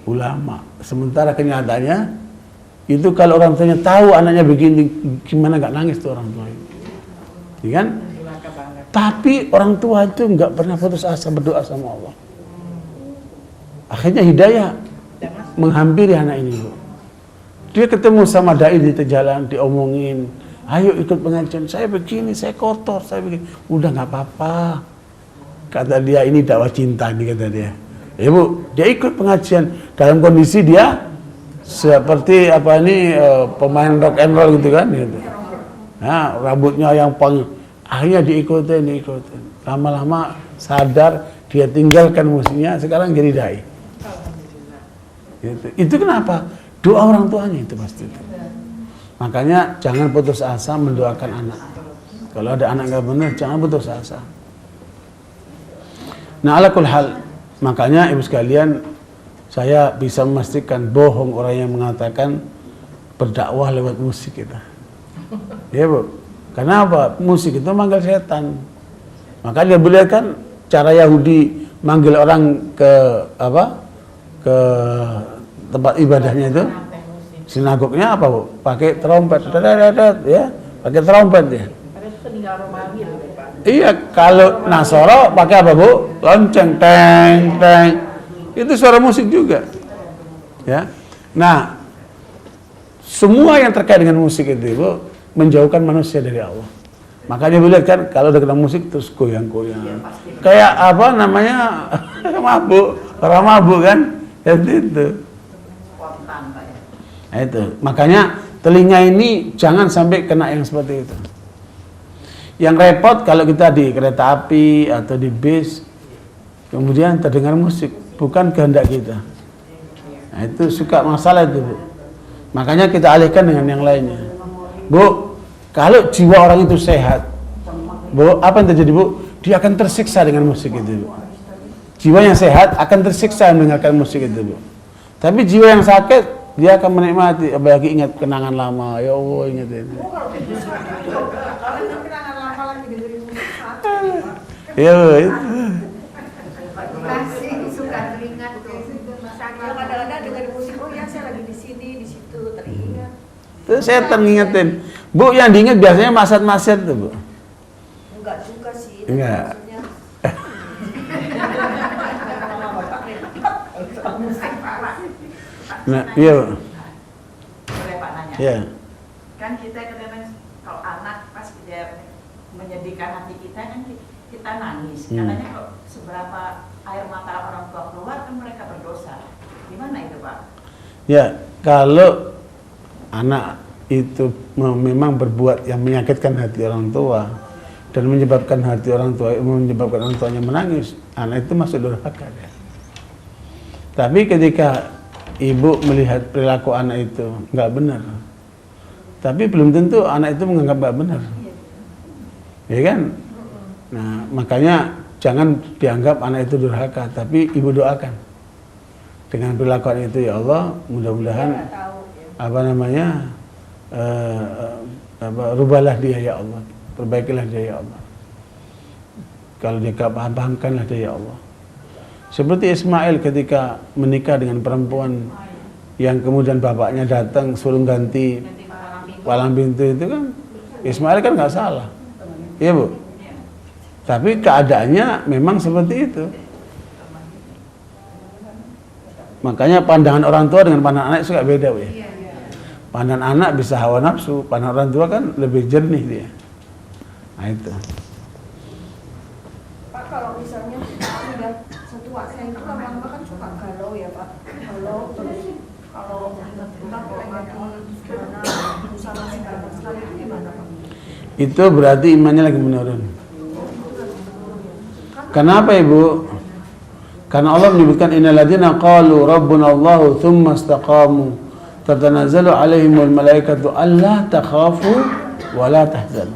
ulama. Sementara kenyataannya itu kalau orang tuanya tahu anaknya begini, gimana nggak nangis tuh orang tua itu, ya kan? Tapi orang tua itu nggak pernah putus asa berdoa sama Allah. Akhirnya hidayah menghampiri anak ini. Dia ketemu sama dai di jalan, diomongin, ayo ikut pengajian. Saya begini, saya kotor, saya begini. Udah nggak apa-apa. Kata dia, ini dakwah cinta nih, kata dia. Ya bu, dia ikut pengajian dalam kondisi dia seperti apa ini pemain rock and roll gitu kan, gitu. Nah, rambutnya yang panjang. Akhirnya diikutin. Lama-lama sadar, dia tinggalkan musiknya, sekarang jadi dai. Gitu. Itu kenapa? Doa orang tuanya itu pasti. Makanya jangan putus asa mendoakan anak. Kalau ada anak nggak benar, jangan putus asa. Nah, ala kul hal, makanya ibu sekalian, saya bisa memastikan bohong orang yang mengatakan berdakwah lewat musik itu. Ya bu. Karena apa? Musik itu manggil setan. Makanya beliau kan cara Yahudi manggil orang ke apa? Ke tempat ibadahnya itu. Sinagognya apa, Bu? Pakai trompet. Ya, pakai trompet ya. Iya, kalau Nasoro pakai apa, Bu? Lonceng, teng, teng. Itu suara musik juga. Ya. Nah, semua yang terkait dengan musik itu, Bu, menjauhkan manusia dari Allah. Makanya boleh kan kalau udah kena musik terus goyang-goyang. Kayak apa namanya? Mabuk, orang mabuk kan? Itu. Nah, itu. Makanya telinga ini jangan sampai kena yang seperti itu. Yang repot kalau kita di kereta api atau di bis, kemudian terdengar musik, bukan kehendak kita. Nah, itu suka masalah itu, Bu. Makanya kita alihkan dengan yang lainnya. Bu, kalau jiwa orang itu sehat, Bu, apa yang terjadi, Bu? Dia akan tersiksa dengan musik itu, Bu. Jiwa yang sehat akan tersiksa mendengarkan musik itu, Bu. Tapi jiwa yang sakit, dia akan menikmati, apalagi ingat kenangan lama. Ya Allah, ingat itu. Ya, itu. Masih suka teringat tuh. Kadang-kadang dengar musik, oh ya saya lagi di sini, di situ, teringat. Itu setan ngingetin. Bu, yang diingat biasanya maksiat-maksiat tuh, Bu. Enggak juga sih. Enggak. Nah, iya, Bu. Boleh Pak nanya? Iya. Kan kita kadang kalau anak pas dia menyedihkan hati kita kan kita nangis. Katanya kok seberapa air mata orang tua keluar kan mereka berdosa. Gimana itu, Pak? Ya, kalau anak itu memang berbuat yang menyakitkan hati orang tua dan menyebabkan orang tuanya menangis, anak itu masuk durhaka ya. Tapi ketika ibu melihat perilaku anak itu nggak benar, tapi belum tentu anak itu menganggap nggak benar, ya kan? Nah, makanya jangan dianggap anak itu durhaka, tapi ibu doakan dengan perilaku itu, ya Allah, mudah-mudahan rubahlah dia ya Allah, perbaikilah dia ya Allah. Kalau dia gak pahamkanlah dia ya Allah. Seperti Ismail ketika menikah dengan perempuan yang kemudian bapaknya datang suruh ganti palang pintu itu kan, Ismail kan nggak salah, iya Bu. Tapi keadaannya memang seperti itu. Makanya pandangan orang tua dengan pandangan anak suka beda, Bu ya. Pandangan anak bisa hawa nafsu, pandangan orang tua kan lebih jernih dia. Nah itu. Pak, kalau misalnya sudah setua saya itu lama-lama kan suka galau ya Pak. Galau terus kalau entah kalau mati gimana, usaha segala sekali itu gimana Pak? Itu berarti imannya lagi menurun. Kenapa Ibu? Karena Allah menyebutkan innal ladzina qalu rabbuna Allahu tsumma istaqamu tatanazzalu alaihimul malaikatu alla takhafu wa la tahzanu.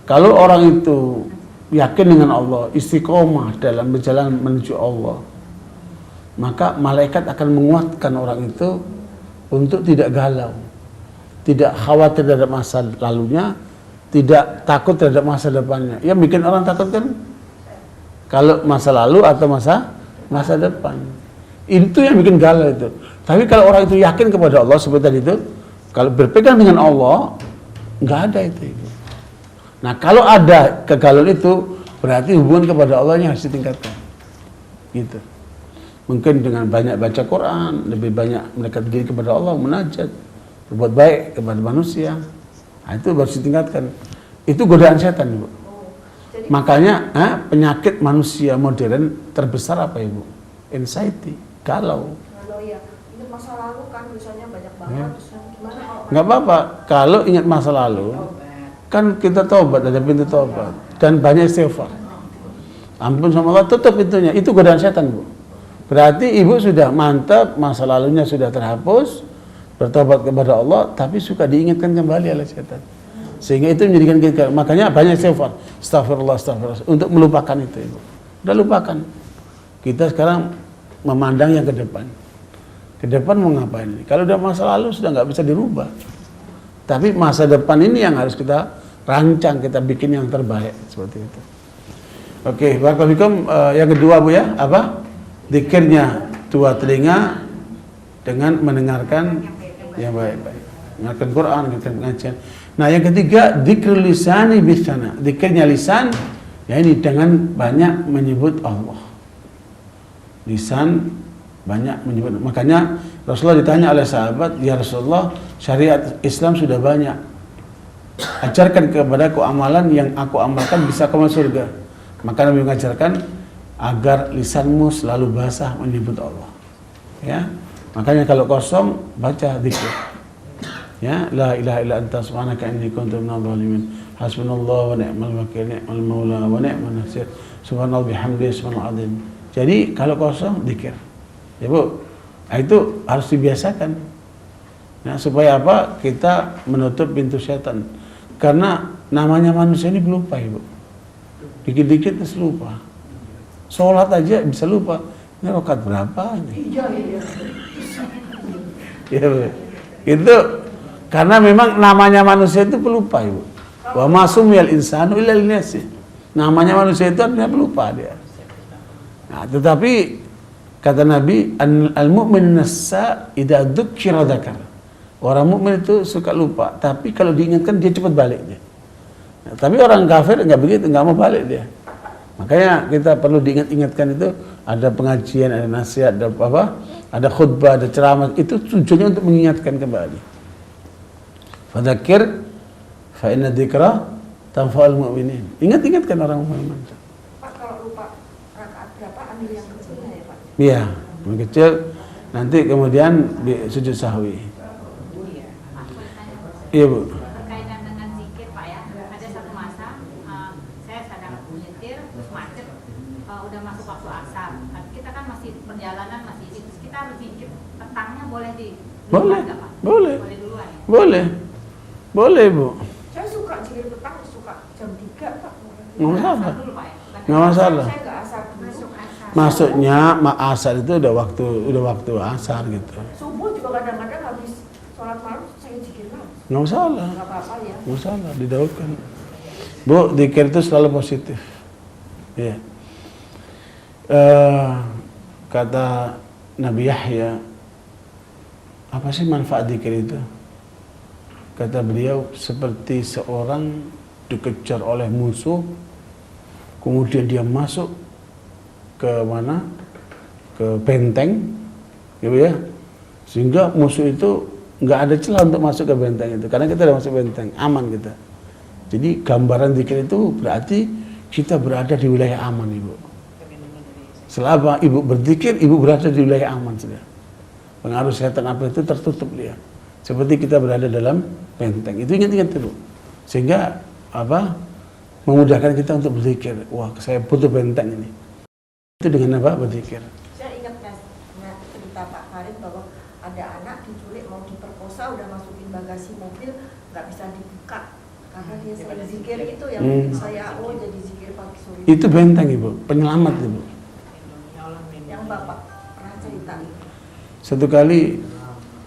Kalau orang itu yakin dengan Allah, istiqomah dalam berjalan menuju Allah, maka malaikat akan menguatkan orang itu untuk tidak galau, tidak khawatir terhadap masa lalunya, tidak takut terhadap masa depannya. Ya bikin orang takut kan kalau masa lalu atau masa depan. Itu yang bikin galau itu. Tapi kalau orang itu yakin kepada Allah seperti tadi itu, kalau berpegang dengan Allah, nggak ada itu. Nah, kalau ada kegalauan itu, berarti hubungan kepada Allah yang harus ditingkatkan. Gitu. Mungkin dengan banyak baca Quran, lebih banyak mendekat diri kepada Allah, munajat, berbuat baik kepada manusia. Nah, itu harus ditingkatkan. Itu godaan setan, Ibu. Makanya penyakit manusia modern terbesar apa, Ibu? Anxiety, galau. Galau ya. Ingat masa lalu kan misalnya banyak banget. Ya. Terus gimana kalau Nggak apa-apa. Kalau ingat masa lalu, kan kita taubat, ada pintu taubat dan banyak istighfar. Ampun sama Allah, tutup pintunya. Itu godaan setan, Bu. Berarti Ibu sudah mantap, masa lalunya sudah terhapus, bertobat kepada Allah, tapi suka diingatkan kembali oleh setan. Sehingga itu menjadikan kita, makanya banyak istighfar. Astagfirullah, astagfirullah, untuk melupakan itu, Ibu. Udah lupakan. Kita sekarang memandang yang ke depan. Ke depan mau ngapain? Kalau udah masa lalu sudah nggak bisa dirubah. Tapi masa depan ini yang harus kita rancang, kita bikin yang terbaik seperti itu. Oke, barakallahu yang kedua Bu ya, apa? Zikirnya dua telinga dengan mendengarkan yang baik-baik. Mendengarkan Quran, mendengarkan pengajian. Nah, yang ketiga dzikrul lisani bisana. Zikirnya lisan ya ini dengan banyak menyebut Allah. Lisan banyak menyebut. Makanya Rasulullah ditanya oleh sahabat, "Ya Rasulullah, syariat Islam sudah banyak. Ajarkan kepadaku amalan yang aku amalkan bisa ke surga." Maka Nabi mengajarkan agar lisanmu selalu basah menyebut Allah. Ya. Makanya kalau kosong baca zikir. Ya, la ilaha illa anta subhanaka inni kuntu minadh dhalimin. hasbunallah wa ni'mal wakil, ni'mal maula wa ni'man nasir, subhanallah bihamdihi subhanal azim. Jadi kalau kosong zikir. Ya Bu, nah, itu harus dibiasakan. Nah, supaya apa? Kita menutup pintu setan. Karena namanya manusia ini pelupa, Ibu. Dikit-dikit terus lupa. Sholat aja bisa lupa. Ini rakaat berapa nih? Iya. Ya, Bu. Itu karena memang namanya manusia itu pelupa, Ibu. Wa masumiyal insanu illa linasi. Namanya manusia itu artinya pelupa dia. Nah, tetapi kata Nabi, al-mu'min nassa idza dzukira dzakar. Orang mukmin itu suka lupa, tapi kalau diingatkan dia cepat balik dia. Nah, tapi orang kafir enggak begitu, enggak mau balik dia. Makanya kita perlu diingat-ingatkan itu, ada pengajian, ada nasihat, ada apa? Ada khutbah, ada ceramah, itu tujuannya untuk mengingatkan kembali. Fadzakir fa inna dzikra tanfa'ul mu'minin. Ingat-ingatkan orang mukmin. Pak, kalau lupa rakaat berapa ambil yang kecilnya ya Pak? Iya, yang kecil nanti kemudian di sujud sahwi. Iya Bu. Berkaitan dengan zikir Pak ya, ada satu masa saya sedang nyetir terus macet, udah masuk waktu asar. Kita kan masih perjalanan masih terus kita harus zikir. Petangnya boleh di Boleh, nggak, Pak? boleh. Boleh duluan ya? Boleh. Boleh Bu. Saya suka zikir petang, suka jam 3 Pak. Nggak masalah. Asar dulu Pak ya? Bukan Nggak masalah. Saya nggak asar dulu. masuk asar. Maksudnya asar itu udah waktu asar gitu. Subuh juga kadang-kadang habis sholat malam saya zikir lagi. Nggak masalah. Nggak apa-apa ya. Nggak masalah, didaulkan. Bu, zikir itu selalu positif. Ya. Kata Nabi Yahya, apa sih manfaat zikir itu? Kata beliau, seperti seorang dikejar oleh musuh, kemudian dia masuk ke mana? Ke benteng, gitu ya. Sehingga musuh itu nggak ada celah untuk masuk ke benteng itu, karena kita udah masuk benteng, aman kita. Jadi gambaran zikir itu berarti kita berada di wilayah aman, Ibu. Selama Ibu berzikir, Ibu berada di wilayah aman sudah. Pengaruh setan apa itu tertutup dia. Seperti kita berada dalam benteng. Itu ingat-ingat dulu. Sehingga apa? Memudahkan kita untuk berzikir. Wah, saya butuh benteng ini. Itu dengan apa? Berzikir. Saya ingat cerita Pak Farid bahwa ada anak diculik mau diperkosa, udah masukin bagasi mobil, nggak bisa dibuka karena dia sering zikir itu yang bikin saya jadi zikir pagi sore. Itu benteng, Ibu, penyelamat, Ibu. Yang Bapak pernah cerita. Satu kali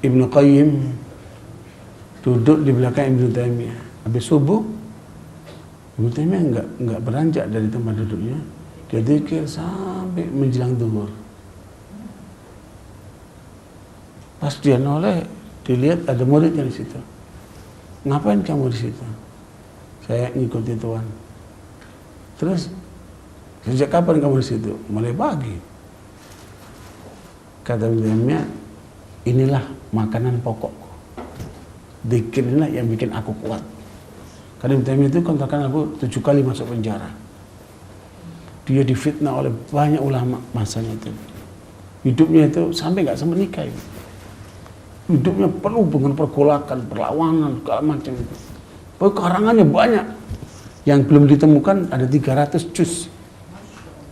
Ibnu Qayyim duduk di belakang Ibnu Taimiyah. Habis subuh, Ibnu Taimiyah enggak beranjak dari tempat duduknya. Dia zikir sampai menjelang zuhur. Pas dia noleh, dilihat ada muridnya di situ. Ngapain kamu di situ? Saya ngikuti Tuhan. Terus, sejak kapan kamu di situ? Mulai pagi. Kata Ibnu Taimiyah, inilah makanan pokokku. Zikir inilah yang bikin aku kuat. Karena Ibnu Taimiyah itu kontrakan aku 7 kali masuk penjara. Dia difitnah oleh banyak ulama masanya itu. Hidupnya itu sampai nggak sempat nikah. Hidupnya penuh dengan pergolakan, perlawanan, segala macam itu. Karangannya banyak. Yang belum ditemukan ada 300 juz.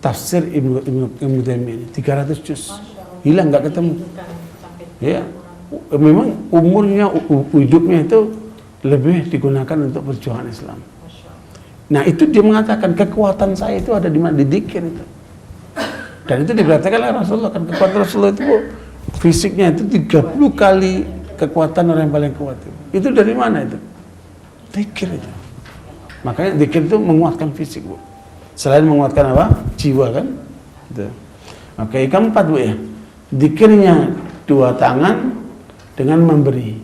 Tafsir Ibnu Taimiyah ini 300 juz. Hilang, nggak ketemu. Ya, memang umurnya, hidupnya itu lebih digunakan untuk perjuangan Islam. Nah, itu dia mengatakan kekuatan saya itu ada di mana? Di dzikir itu. Dan itu diberitakan oleh Rasulullah, kan kekuatan Rasulullah itu fisiknya itu 30 kali kekuatan orang yang paling kuat itu. Itu dari mana itu? Dzikir itu. Makanya dzikir itu menguatkan fisik, Bu. Selain menguatkan apa? Jiwa kan? Gitu. Oke, keempat, Bu ya. Dzikirnya 2 tangan dengan memberi.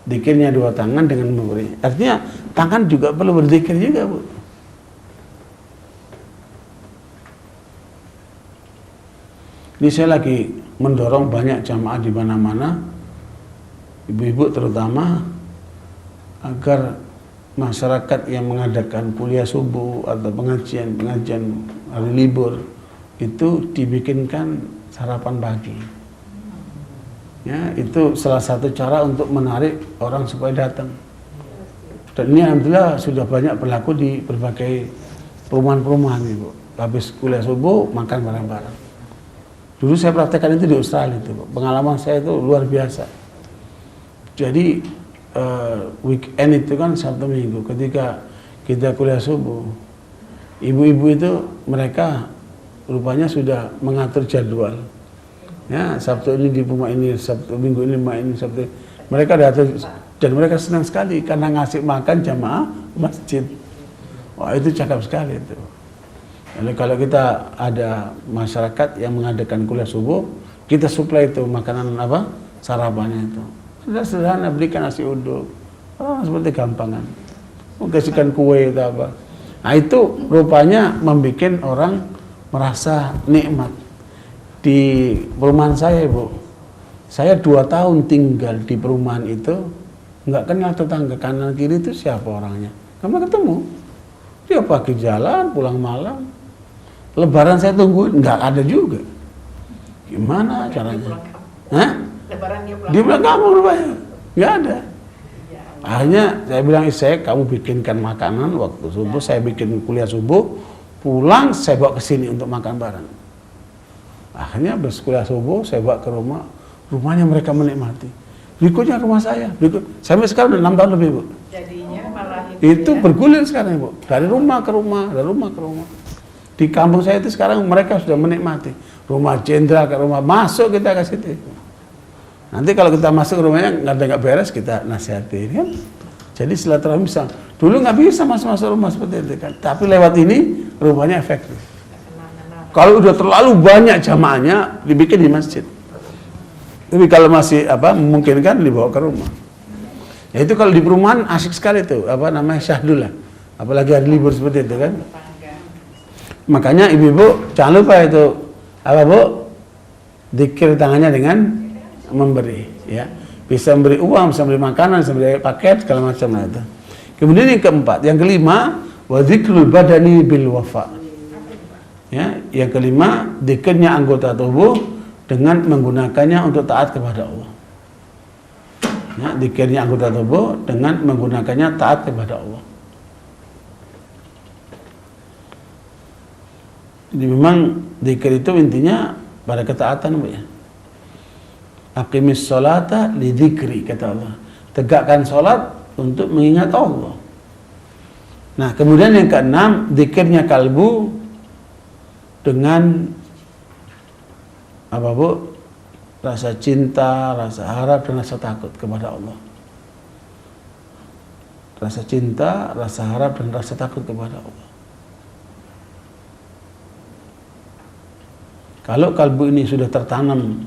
Dzikirnya 2 tangan dengan memberi. Artinya tangan juga perlu berzikir juga, Bu. Ini saya lagi mendorong banyak jamaah di mana-mana, ibu-ibu terutama, agar masyarakat yang mengadakan kuliah subuh atau pengajian hari libur itu dibikinkan sarapan pagi. Ya, itu salah satu cara untuk menarik orang supaya datang. Dan ini alhamdulillah sudah banyak berlaku di berbagai perumahan-perumahan Ibu. Habis kuliah subuh makan bareng-bareng. Dulu saya praktekkan itu di Australia itu, pengalaman saya itu luar biasa. Jadi weekend itu kan Sabtu Minggu, ketika kita kuliah subuh, ibu-ibu itu mereka rupanya sudah mengatur jadwal. Ya, Sabtu ini di rumah ini, Sabtu Minggu ini rumah ini, Sabtu. Mereka diatur dan mereka senang sekali karena ngasih makan jamaah masjid. Wah, itu cakep sekali itu. Jadi kalau kita ada masyarakat yang mengadakan kuliah subuh, kita suplai itu makanan apa? Sarapannya itu. Sudah sederhana, berikan nasi uduk. Seperti gampangan. Kasihkan kue atau apa. Nah, itu rupanya membuat orang merasa nikmat. Di perumahan saya, Bu. Saya 2 tahun tinggal di perumahan itu, nggak kenal tetangga kanan kiri itu siapa orangnya. Kami ketemu. Dia pagi jalan, pulang malam. Lebaran saya tunggu, nggak ada juga. Gimana caranya? Hah? Lebaran Dia pulang kampung rupanya. Nggak ada. Akhirnya saya bilang, saya kamu bikinkan makanan waktu subuh, saya bikin kuliah subuh, pulang saya bawa ke sini untuk makan bareng. Akhirnya habis kuliah subuh, saya bawa ke rumah, rumahnya mereka menikmati. Berikutnya rumah saya, sampai sekarang udah 6 tahun lebih, Bu. Jadinya malah Itu bergulir sekarang, Bu. Dari rumah ke rumah, dari rumah ke rumah. Di kampung saya itu sekarang mereka sudah menikmati. Rumah jenderal ke rumah, masuk kita ke situ. Nanti kalau kita masuk rumahnya nggak beres, kita nasihatin kan. Jadi silaturahmi bisa. Dulu nggak bisa masuk rumah seperti itu kan. Tapi lewat ini rumahnya efektif. Kalau udah terlalu banyak jamaahnya, dibikin di masjid. Tapi kalau masih memungkinkan dibawa ke rumah. Ya itu kalau di perumahan asik sekali tuh, namanya syahdulah. Apalagi hari libur seperti itu kan. Makanya ibu-ibu jangan lupa itu Bu? Dzikir tangannya dengan memberi, ya. Bisa memberi uang, bisa memberi makanan, bisa memberi paket segala macam itu. Kemudian yang keempat, yang kelima, wa dzikrul badani bil wafa. Ya, yang kelima, dzikirnya anggota tubuh dengan menggunakannya untuk taat kepada Allah. Ya, dzikirnya anggota tubuh dengan menggunakannya taat kepada Allah. Jadi memang dzikir itu intinya pada ketaatan, Bu ya. Aqimis sholata li dzikri, kata Allah. Tegakkan sholat untuk mengingat Allah. Nah, kemudian yang keenam, dzikirnya kalbu dengan Bu? Rasa cinta, rasa harap dan rasa takut kepada Allah. Rasa cinta, rasa harap dan rasa takut kepada Allah. Kalau kalbu ini sudah tertanam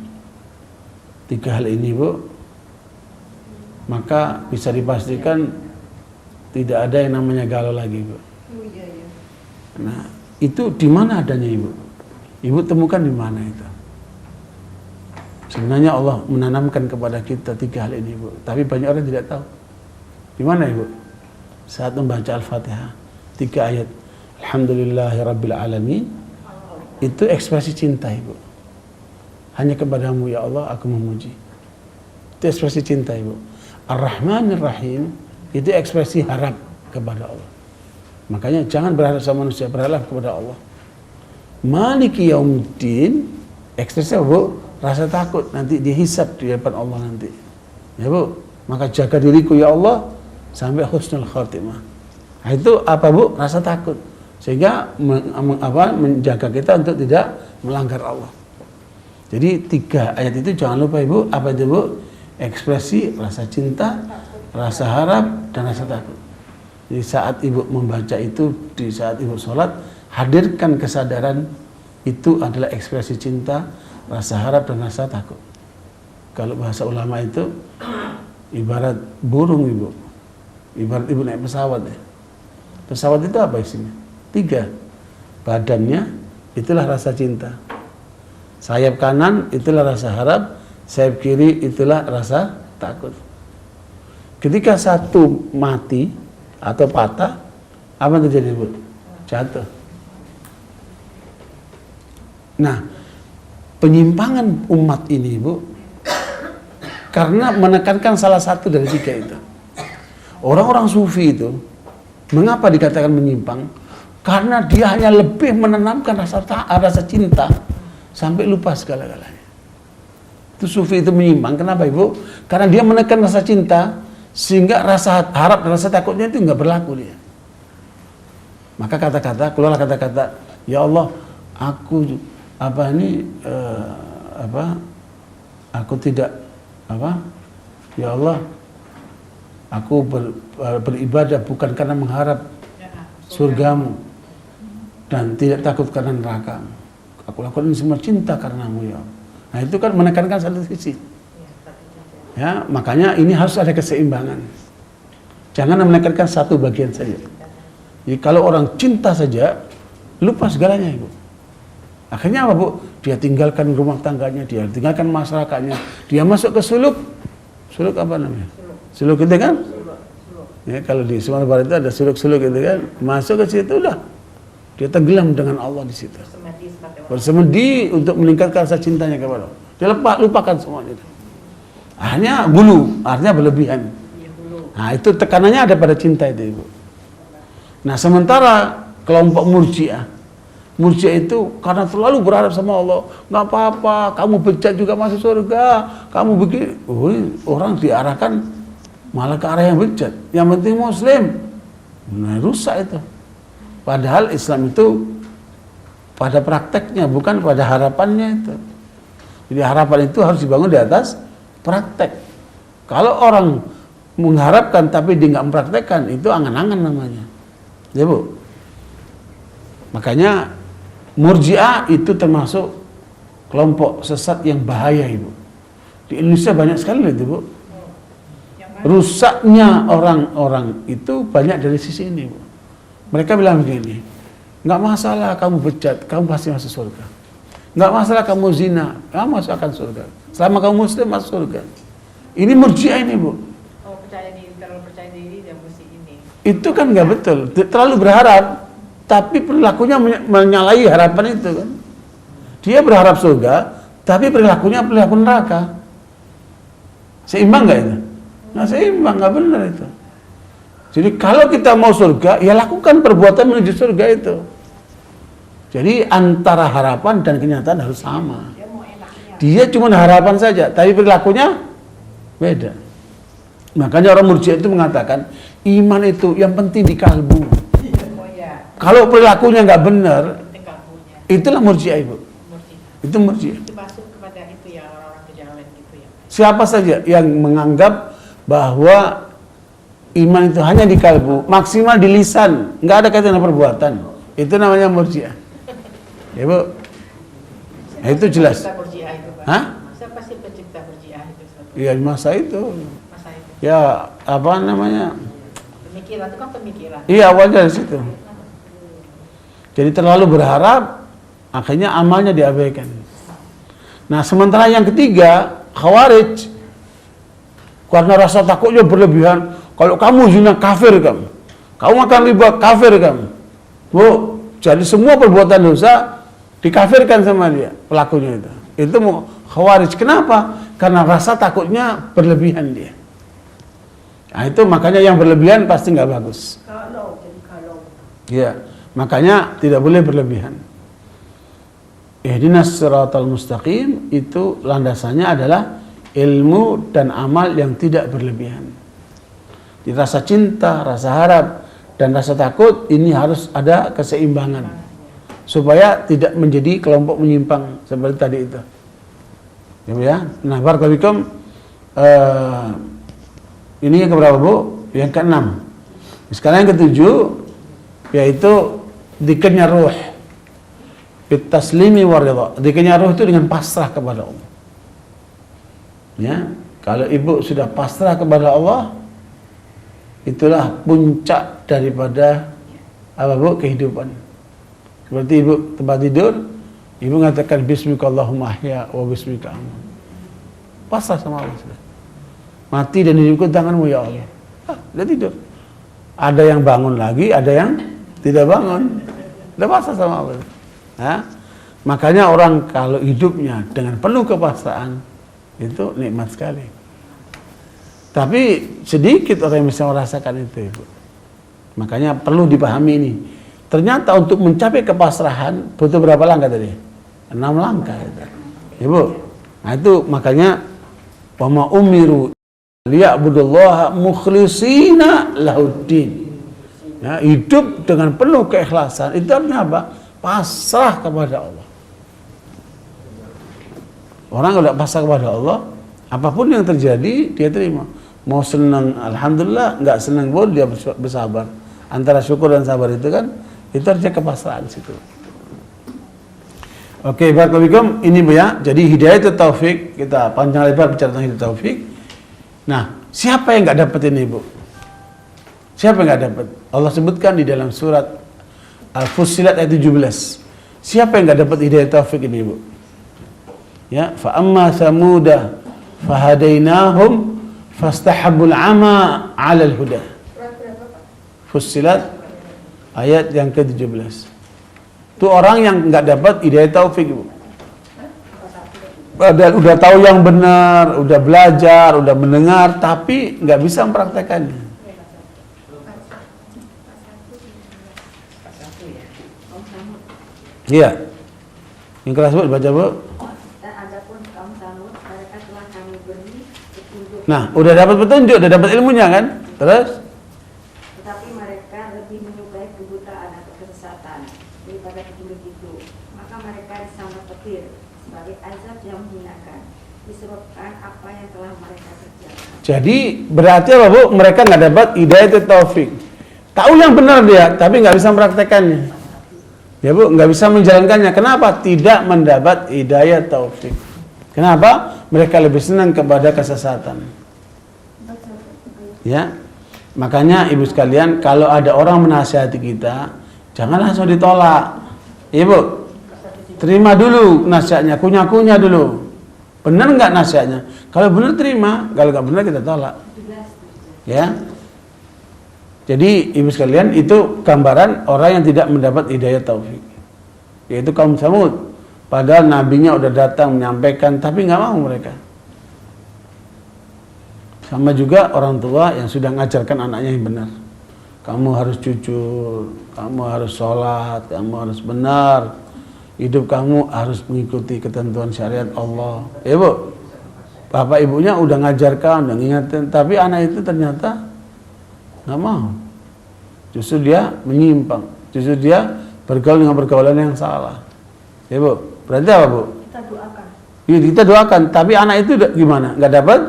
3 hal ini, Bu, maka bisa dipastikan tidak ada yang namanya galau lagi, Bu. Nah, itu di mana adanya, Ibu? Ibu temukan di mana itu? Sebenarnya Allah menanamkan kepada kita 3 hal ini, Bu. Tapi banyak orang tidak tahu. Di mana, Ibu? Saat membaca Al-Fatihah, 3 ayat. Alhamdulillahirabbil alamin. Itu ekspresi cinta, Ibu. Hanya kepadamu ya Allah aku memuji. Itu ekspresi cinta, Ibu. Ar-Rahmanir Rahim itu ekspresi harap kepada Allah. Makanya jangan berharap sama manusia, berharap kepada Allah. Maliki Yaumiddin ekspresi, Bu, rasa takut nanti dihisab di depan Allah nanti. Ya, Bu. Maka jaga diriku ya Allah sampai husnul khatimah. Nah, itu Bu? Rasa takut. Sehingga menjaga kita untuk tidak melanggar Allah. Jadi 3 ayat itu jangan lupa, Ibu. Apa itu, Bu? Ekspresi rasa cinta, rasa harap, dan rasa takut. Jadi saat Ibu membaca itu, di saat Ibu sholat, hadirkan kesadaran itu adalah ekspresi cinta, rasa harap, dan rasa takut. Kalau bahasa ulama itu ibarat burung, Ibu. Ibarat Ibu naik pesawat ya. Pesawat itu apa isinya? 3. Badannya itulah rasa cinta. Sayap kanan itulah rasa harap, sayap kiri itulah rasa takut. Ketika satu mati atau patah, apa yang terjadi, Bu? Jatuh. Nah, penyimpangan umat ini, Bu, karena menekankan salah satu dari 3 itu. Orang-orang sufi itu, mengapa dikatakan menyimpang? Karena dia hanya lebih menanamkan rasa cinta sampai lupa segala-galanya. Itu sufi itu menyimpang. Kenapa Ibu? Karena dia menekan rasa cinta sehingga rasa harap dan rasa takutnya itu nggak berlaku dia. Maka keluarlah kata-kata, ya Allah, aku aku tidak ya Allah, aku beribadah bukan karena mengharap surgamu dan tidak takut karena neraka. Aku lakukan ini semua cinta karenamu ya Allah. Nah itu kan menekankan satu sisi. Ya, makanya ini harus ada keseimbangan. Jangan menekankan satu bagian saja. Jadi kalau orang cinta saja, lupa segalanya Ibu. Akhirnya apa Bu? Dia tinggalkan rumah tangganya, dia tinggalkan masyarakatnya, dia masuk ke suluk. Suluk apa namanya? Suluk itu kan? Ya, kalau di Sumatera Barat itu ada suluk-suluk gitu kan. Masuk ke situ udah. Dia tenggelam dengan Allah di situ. Bersemedi untuk meningkatkan rasa cintanya kepada Allah. Dia lupakan semua itu. Akhirnya gulu, artinya berlebihan. Nah, itu tekanannya ada pada cinta itu Ibu. Nah, sementara kelompok Murji'ah itu karena terlalu berharap sama Allah, nggak apa-apa, kamu bejat juga masuk surga, kamu begini. Orang diarahkan malah ke arah yang bejat. Yang penting Muslim. Nah, rusak itu. Padahal Islam itu pada prakteknya, bukan pada harapannya itu. Jadi harapan itu harus dibangun di atas praktek. Kalau orang mengharapkan tapi dia nggak mempraktekkan, itu angan-angan namanya. Ya Bu. Makanya Murji'ah itu termasuk kelompok sesat yang bahaya Ibu. Di Indonesia banyak sekali itu Bu. Rusaknya orang-orang itu banyak dari sisi ini Bu. Mereka bilang begini, nggak masalah kamu bejat, kamu pasti masuk surga. Nggak masalah kamu zina, kamu masuk akan surga. Selama kamu Muslim masuk surga. Ini Murji'ah ini Bu. Oh, terlalu percaya diri dan mesti ini. Itu kan nggak betul. Terlalu berharap, tapi perilakunya menyalahi harapan itu kan. Dia berharap surga, tapi perilakunya perilaku neraka. Seimbang nggak itu? Nggak seimbang, nggak benar itu. Jadi kalau kita mau surga, ya lakukan perbuatan menuju surga itu. Jadi antara harapan dan kenyataan harus sama. Dia cuma harapan saja, tapi perilakunya beda. Makanya orang Murji'ah itu mengatakan, iman itu yang penting di kalbu. Kalau perilakunya nggak benar, itulah Murji'ah Ibu. Itu Murji'ah. Itu masuk kepada itu ya, orang-orang kejawen gitu ya. Siapa saja yang menganggap bahwa iman itu hanya di kalbu, maksimal di lisan, nggak ada kaitan dengan perbuatan, itu namanya Murji'ah. Ya Bu, nah, itu jelas. Hah? Siapa sih pencipta Murji'ah itu? Ya masa itu. Masa itu. Ya apa namanya? Pemikiran itu kan pemikiran. Iya awalnya dari situ. Jadi terlalu berharap, akhirnya amalnya diabaikan. Nah sementara yang ketiga, Khawarij, karena rasa takutnya berlebihan. Kalau kamu zina kafir kamu akan riba kafir kamu. Bu, jadi semua perbuatan dosa dikafirkan sama dia pelakunya itu. Itu mau Khawarij. Kenapa? Karena rasa takutnya berlebihan dia. Nah itu makanya yang berlebihan pasti nggak bagus. Kalau. Iya, makanya tidak boleh berlebihan. Ihdinas siratal mustaqim itu landasannya adalah ilmu dan amal yang tidak berlebihan. Di rasa cinta, rasa harap, dan rasa takut ini harus ada keseimbangan supaya tidak menjadi kelompok menyimpang seperti tadi itu. Ya. Nah, barakallahu ini yang keberapa Bu? Yang keenam. Sekarang yang ketujuh yaitu dzikirnya ruh. Bitaslimi waridha. Dzikirnya ruh itu dengan pasrah kepada Allah. Ya, kalau ibu sudah pasrah kepada Allah, itulah puncak daripada apa Bu? Kehidupan. Seperti ibu tempat tidur, ibu mengatakan bismika Allahumma ahya wa bismika amut. Pasrah sama Allah sudah. Mati dan hidupku tanganmu ya Allah. Udah tidur. Ada yang bangun lagi, ada yang tidak bangun. Udah pasrah sama Allah. Nah, makanya orang kalau hidupnya dengan penuh kepasrahan itu nikmat sekali. Tapi sedikit orang yang bisa merasakan itu, Ibu. Makanya perlu dipahami ini. Ternyata untuk mencapai kepasrahan butuh berapa langkah tadi? 6 langkah. Ibu. Nah itu makanya wa ma umiru liya'budullaha mukhlishina lahuddin. Ya, hidup dengan penuh keikhlasan. Itu artinya apa? Pasrah kepada Allah. Orang kalau pasrah kepada Allah, apapun yang terjadi dia terima. Mau senang alhamdulillah, enggak senang pun dia bersabar. Antara syukur dan sabar itu kan itu artinya kepasrahan situ. Oke, barakallahu ini Bu ya. Jadi hidayah itu taufik, kita panjang lebar bicara tentang hidayah taufik. Nah, siapa yang enggak dapat ini, Bu? Siapa yang enggak dapat? Allah sebutkan di dalam surat Al-Fussilat ayat 17. Siapa yang enggak dapat hidayah taufik ini, Bu? Ya, fa amma samuda fahadainahum fastahabbul ama 'ala al-huda. Fussilat ayat yang ke-17. Itu orang yang enggak dapat hidayah taufik, Ibu. Padahal udah tahu yang benar, udah belajar, udah mendengar, tapi enggak bisa mempraktekannya. Iya. Yang kelas Bu baca, Bu. Nah, udah dapat petunjuk, udah dapat ilmunya kan? Terus? Tetapi mereka lebih menyukai kebutaan atau kesesatan daripada petunjuk itu. Maka mereka disambut petir sebagai azab yang menghinakan disebabkan apa yang telah mereka kerjakan. Jadi berarti apa, Bu? Mereka nggak dapat hidayah taufik. Tahu yang benar dia, tapi nggak bisa mempraktekannya. Ya Bu, nggak bisa menjalankannya. Kenapa? Tidak mendapat hidayah taufik. Kenapa? Mereka lebih senang kepada kesesatan. Ya, makanya ibu sekalian, kalau ada orang menasihati kita, jangan langsung ditolak. Ibu, terima dulu nasihatnya, kunyah-kunyah dulu. Benar nggak nasihatnya? Kalau benar terima, kalau nggak benar kita tolak. Ya. Jadi ibu sekalian, itu gambaran orang yang tidak mendapat hidayah taufik, yaitu kaum Samud. Padahal nabinya udah datang menyampaikan, tapi nggak mau mereka. Sama juga orang tua yang sudah mengajarkan anaknya yang benar. Kamu harus jujur, kamu harus sholat, kamu harus benar. Hidup kamu harus mengikuti ketentuan syariat Allah. Ya Bu, bapak ibunya udah ngajarkan, udah ngingetin, tapi anak itu ternyata nggak mau. Justru dia menyimpang, justru dia bergaul dengan pergaulan yang salah. Ya Bu. Berarti apa, Bu? Kita doakan. Iya, kita doakan, tapi anak itu gimana? Enggak dapat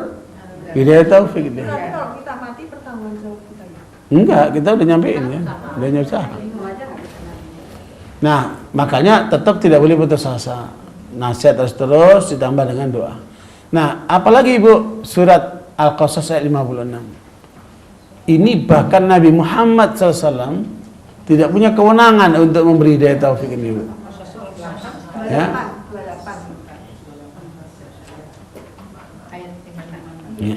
hidayah taufik dia. Berarti kalau kita mati pertanggung jawab kita ya? Enggak, kita udah nyampein ya. Udah nyusaha. Nah, makanya tetap tidak boleh putus asa. Nasihat terus ditambah dengan doa. Nah, apalagi Bu, surat Al-Qasas ayat 56. Ini bahkan Nabi Muhammad SAW tidak punya kewenangan untuk memberi hidayah taufik ini, Bu. Ya. Ya.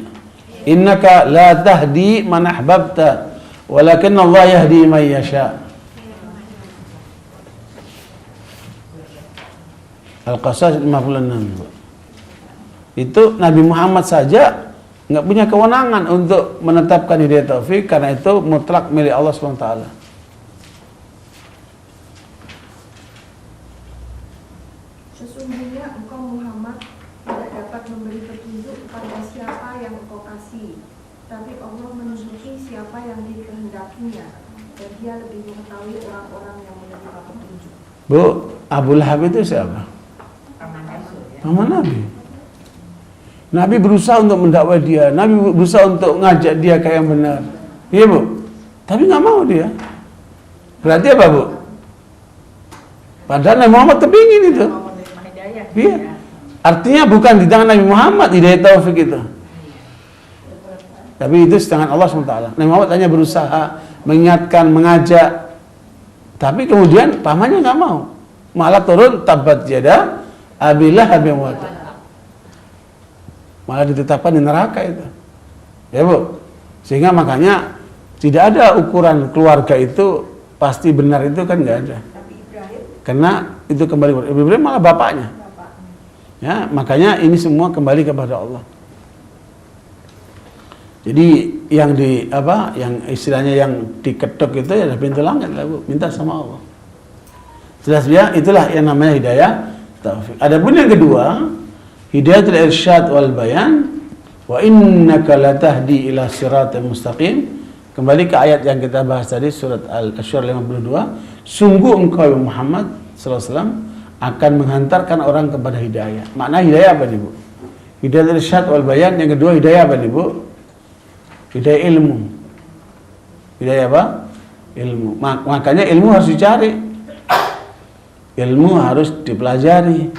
Innaka la tahdi man ahbabta walakin Allah yahdi man yasha. Al-Qasas 56. Itu Nabi Muhammad saja nggak punya kewenangan untuk menetapkan hidayah taufik, karena itu mutlak milik Allah SWT. Sesungguhnya engkau Muhammad tidak dapat memberi petunjuk kepada siapa yang engkau kasih, tapi Allah menunjuki siapa yang dikehendakinya, dan dia lebih mengetahui orang-orang yang menerima petunjuk. Bu, Abu Lahab itu siapa? Paman Nabi. Nabi berusaha untuk mendakwai dia, Nabi berusaha untuk ngajak dia ke yang benar. Iya Bu, tapi nggak mau dia. Berarti apa Bu? Padahal Nabi Muhammad terpingin itu. Iya. Artinya bukan di tangan Nabi Muhammad hidayah taufik itu, tapi itu di tangan Allah SWT. Nabi Muhammad hanya berusaha mengingatkan, mengajak, tapi kemudian pamannya nggak mau, malah turun tabat yada Abi Lahab wa tab, malah ditetapkan di neraka itu. Ya Bu, sehingga makanya tidak ada ukuran keluarga itu pasti benar, itu kan nggak ada. Karena itu kembali Ibrahim malah bapaknya. Ya, makanya ini semua kembali kepada Allah. Jadi yang yang istilahnya yang diketuk itu ya pintu langit lah Bu, minta sama Allah. Jelas ya, itulah yang namanya hidayah taufik. Adapun yang kedua, hidayatul irsyad wal bayan, wa innaka latahdi ila siratal mustaqim. Kembali ke ayat yang kita bahas tadi, surat Al-Asyura 52, sungguh engkau Muhammad sallallahu alaihi wasallam akan menghantarkan orang kepada hidayah. Makna hidayah apa nih Bu? Hidayah irsyad wal bayan. Yang kedua hidayah apa nih Bu? Hidayah ilmu. Hidayah apa? Ilmu. Makanya ilmu harus dicari. Ilmu harus dipelajari.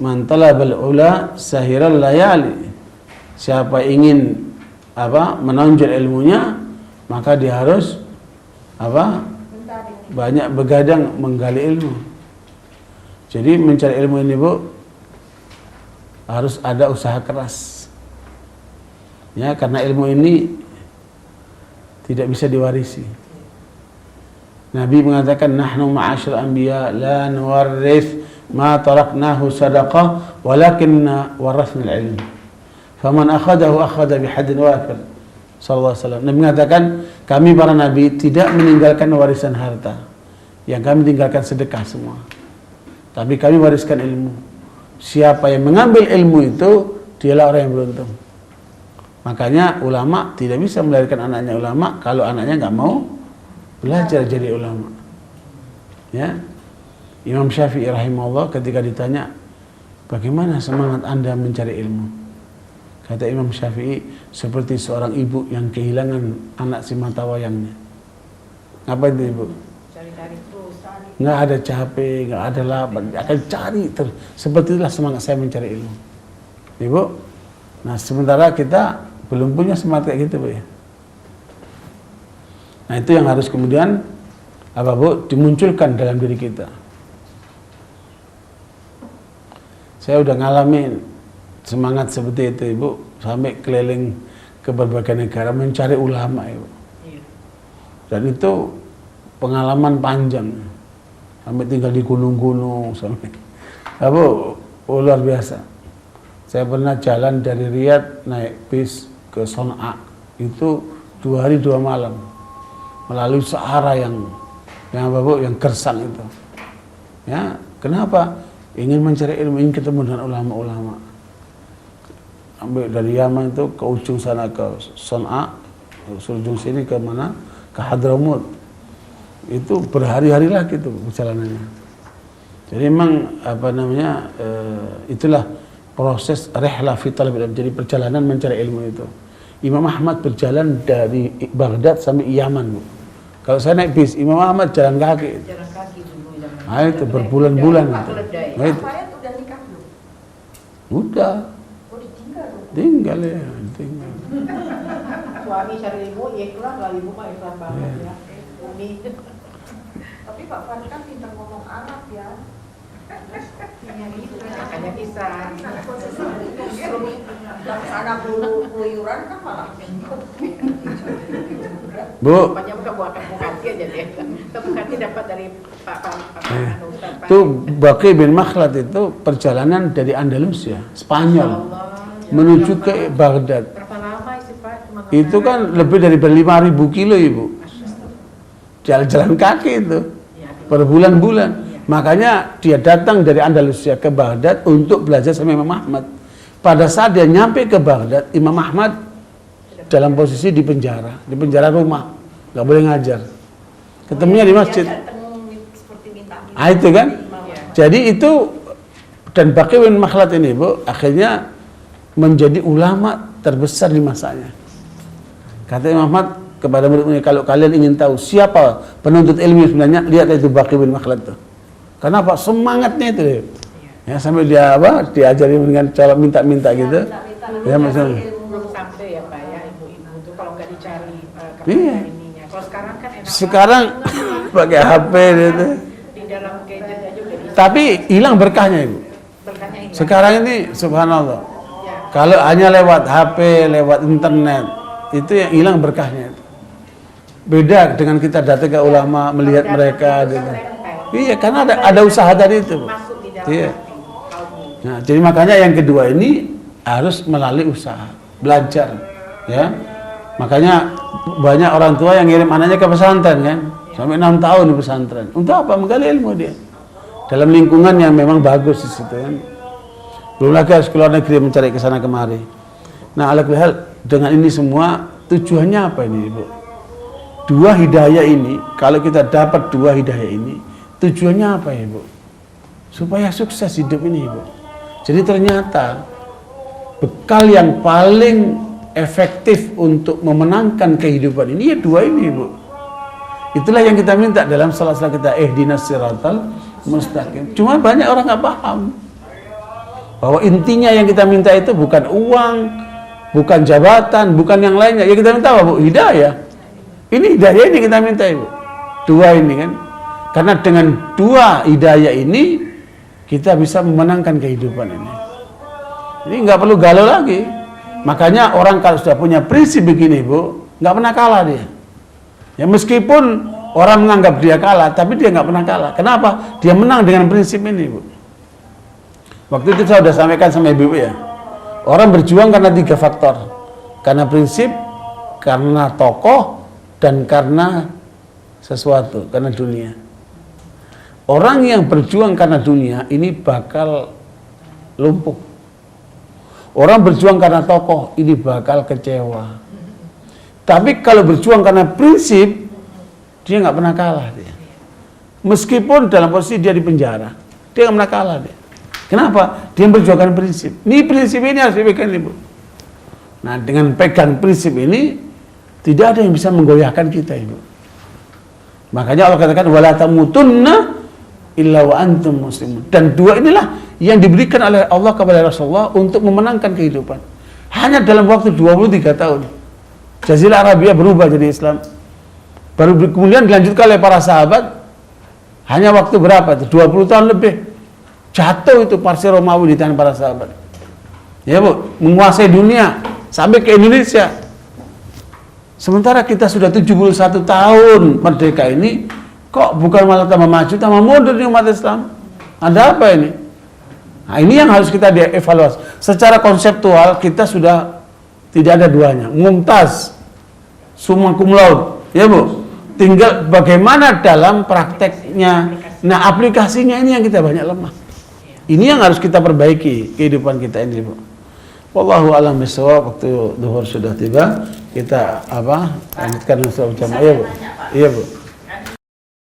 Man talabal ula sahiral layali. Siapa ingin menonjol ilmunya, maka dia harus banyak begadang menggali ilmu. Jadi mencari ilmu ini Bu, harus ada usaha keras. Ya, karena ilmu ini tidak bisa diwarisi. Nabi mengatakan, nahnu ma'asyar anbiya la nuwarrith ma taraknahu sadaqah walakinna warrathna al-ilm. Faman akhadahu akhadha bihadin wafir. Sallallahu alaihi wasallam. Nabi mengatakan, kami para nabi tidak meninggalkan warisan harta. Yang kami tinggalkan sedekah semua. Tapi kami wariskan ilmu. Siapa yang mengambil ilmu itu, dialah orang yang beruntung. Makanya ulama tidak bisa melahirkan anaknya ulama kalau anaknya nggak mau belajar jadi ulama. Ya, Imam Syafi'i rahimahullah ketika ditanya, bagaimana semangat Anda mencari ilmu? Kata Imam Syafi'i, seperti seorang ibu yang kehilangan anak si mata wayangnya. Apa itu Ibu? Cari-cari terus. Nggak ada capek, nggak ada lapar, akan cari terus. Seperti itulah semangat saya mencari ilmu. Ibu, nah sementara kita belum punya semangat kayak gitu Bu ya. Nah itu yang harus kemudian Bu, dimunculkan dalam diri kita. Saya udah ngalamin semangat seperti itu Ibu, sampai keliling ke berbagai negara mencari ulama Ibu. Dan itu pengalaman panjang, sampai tinggal di gunung-gunung sampai luar biasa. Saya pernah jalan dari Riyadh naik bis ke Son'a, itu 2 hari 2 malam melalui Sahara yang gersang itu. Ya, kenapa? Ingin mencari ilmu, ingin ketemu dengan ulama-ulama. Ambil dari Yaman itu ke ujung sana ke Son'a, ujung sini ke mana? Ke Hadramaut. Itu berhari-hari lagi itu perjalanannya. Jadi memang itulah proses rihlah fi talab ilm, jadi perjalanan mencari ilmu itu. Imam Ahmad berjalan dari Baghdad sampai Yaman Bu. Kalau saya naik bis, Imam Ahmad jalan kaki. Jalan kaki dulu zaman. Nah, itu berbulan-bulan itu. Nah, itu. Pak udah nikah belum? Udah. Oh ditinggal dong. Tinggal ya, tinggal. Suami cari ibu, ya ikhlas lah ibu mah ikhlas banget ya. Umi. Tapi Pak Farid kan pintar ngomong Arab ya. Makanya bisa. Anak keluyuran kan malah. Bu, Pokoknya bukan hati aja deh. Hati dapat dari Pak Ustaz. itu Baqi bin Makhlad itu perjalanan dari Andalusia, Spanyol, menuju ke Baghdad. Berapa lama sih Pak? Itu kan lebih dari 5.000 kilo Ibu. Jalan-jalan kaki itu. Berbulan-bulan. Makanya dia datang dari Andalusia ke Baghdad untuk belajar sama Imam Ahmad. Pada saat dia nyampe ke Baghdad, Imam Ahmad dalam posisi di penjara rumah, nggak boleh ngajar. Ketemunya di masjid. Ah itu kan. Jadi itu dan Baqi bin Makhlad ini Bu, akhirnya menjadi ulama terbesar di masanya. Kata Imam Ahmad kepada murid-muridnya, kalau kalian ingin tahu siapa penuntut ilmu sebenarnya, lihat itu Baqi bin Makhlad tuh. Kenapa? Semangatnya itu deh. Ya sampai dia diajari dengan cara minta-minta gitu. Ya maksudnya. Belum sampai ya Pak ya ibu-ibu itu kalau nggak dicari Iya. ininya. Kalau sekarang kan enak. Sekarang pakai HP gitu. Di dalam gadget aja udah bisa. Tapi hilang berkahnya Ibu. Berkahnya hilang. Sekarang ini subhanallah. Ya. Kalau hanya lewat HP, lewat internet, itu yang hilang berkahnya. Beda dengan kita datang ke ulama, melihat mereka gitu. Iya, karena ada usaha tadi itu. Masuk di dalam Iya. hati kaum. Nah, jadi makanya yang kedua ini harus melalui usaha, belajar. Ya, makanya banyak orang tua yang ngirim anaknya ke pesantren kan, sampai 6 tahun di pesantren. Untuk apa? Menggali ilmu dia. Dalam lingkungan yang memang bagus di situ kan. Belum lagi harus keluar negeri mencari ke sana kemari. Nah, alhamdulillah dengan ini semua tujuannya apa ini, Ibu? Dua hidayah ini, kalau kita dapat dua hidayah ini, tujuannya apa, Ibu? Supaya sukses hidup ini, Ibu. Jadi ternyata bekal yang paling efektif untuk memenangkan kehidupan ini ya dua ini, Ibu. Itulah yang kita minta dalam salat-salat kita, ihdinas siratal mustaqim. Cuma banyak orang nggak paham bahwa intinya yang kita minta itu bukan uang, bukan jabatan, bukan yang lainnya. Ya kita minta apa, Bu? Hidayah. Ini hidayah ini kita minta, Ibu. Dua ini kan. Karena dengan dua hidayah ini kita bisa memenangkan kehidupan ini. Jadi nggak perlu galau lagi. Makanya orang kalau sudah punya prinsip begini, Bu, nggak pernah kalah dia. Ya meskipun orang menganggap dia kalah, tapi dia nggak pernah kalah. Kenapa? Dia menang dengan prinsip ini, Bu. Waktu itu saya sudah sampaikan sama Ibu ya. Orang berjuang karena 3 faktor. Karena prinsip, karena tokoh, dan karena sesuatu, karena dunia. Orang yang berjuang karena dunia ini bakal lumpuh. Orang berjuang karena tokoh ini bakal kecewa. Tapi kalau berjuang karena prinsip, dia nggak pernah kalah dia. Meskipun dalam posisi dia di penjara, dia nggak pernah kalah dia. Kenapa? Dia memperjuangkan prinsip. Ini prinsip ini harus dipegang, Ibu. Nah, dengan pegang prinsip ini, tidak ada yang bisa menggoyahkan kita, Ibu. Makanya Allah katakan wala tamutunna illa wa antum muslimun. Dan dua inilah yang diberikan oleh Allah kepada Rasulullah untuk memenangkan kehidupan. Hanya dalam waktu 23 tahun. Jazirah Arabia berubah jadi Islam. Baru kemudian dilanjutkan oleh para sahabat. Hanya waktu berapa itu? 20 tahun lebih. Jatuh itu Parsi Romawi di tangan para sahabat. Ya, Bu, menguasai dunia sampai ke Indonesia. Sementara kita sudah 71 tahun merdeka ini, kok bukan malah tambah maju, tambah mundur di umat Islam? Ada apa ini? Nah, ini yang harus kita dievaluasi. Secara konseptual kita sudah tidak ada duanya. Mumtaz, summa cum laude, ya, Bu. Tinggal bagaimana dalam prakteknya. Nah, aplikasinya ini yang kita banyak lemah. Ini yang harus kita perbaiki kehidupan kita ini, Bu. Wallahu a'lam bishawab. Waktu zuhur sudah tiba. Kita lanjutkan sholat jamaah, ya, Bu. Iya, Bu.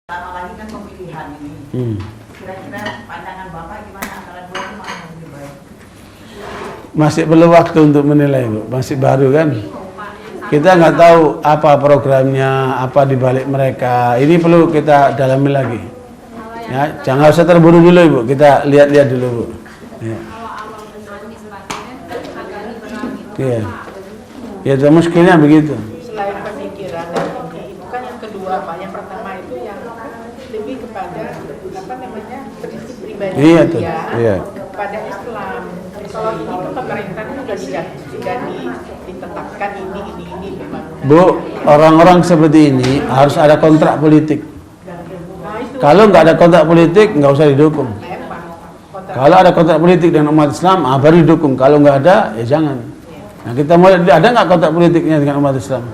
Lama lagi kan pemilihan ini. Kira-kira pandangan Bapak gimana antara dua itu mana yang lebih baik? Masih perlu waktu untuk menilai, Bu. Masih baru kan. Kita nggak tahu apa programnya, apa dibalik mereka. Ini perlu kita dalami lagi. Ya, jangan usah terburu dulu, Ibu. Kita lihat-lihat dulu, Bu. Ya. Iya. Ya, itu muskilnya begitu. Selain pemikiran dan ini, bukan yang kedua, Pak. Yang pertama itu yang lebih kepada prinsip pribadi Iya tuh. dia Iya. kepada Islam. Kalau ini tuh pemerintah sudah ditetapkan ini memang. Bu, orang-orang seperti ini harus ada kontrak politik. Kalau nggak ada kontrak politik, nggak usah didukung. Kalau ada kontrak politik dengan umat Islam, baru didukung. Kalau nggak ada, ya jangan. Nah, kita mau ada nggak kontrak politiknya dengan umat Islam?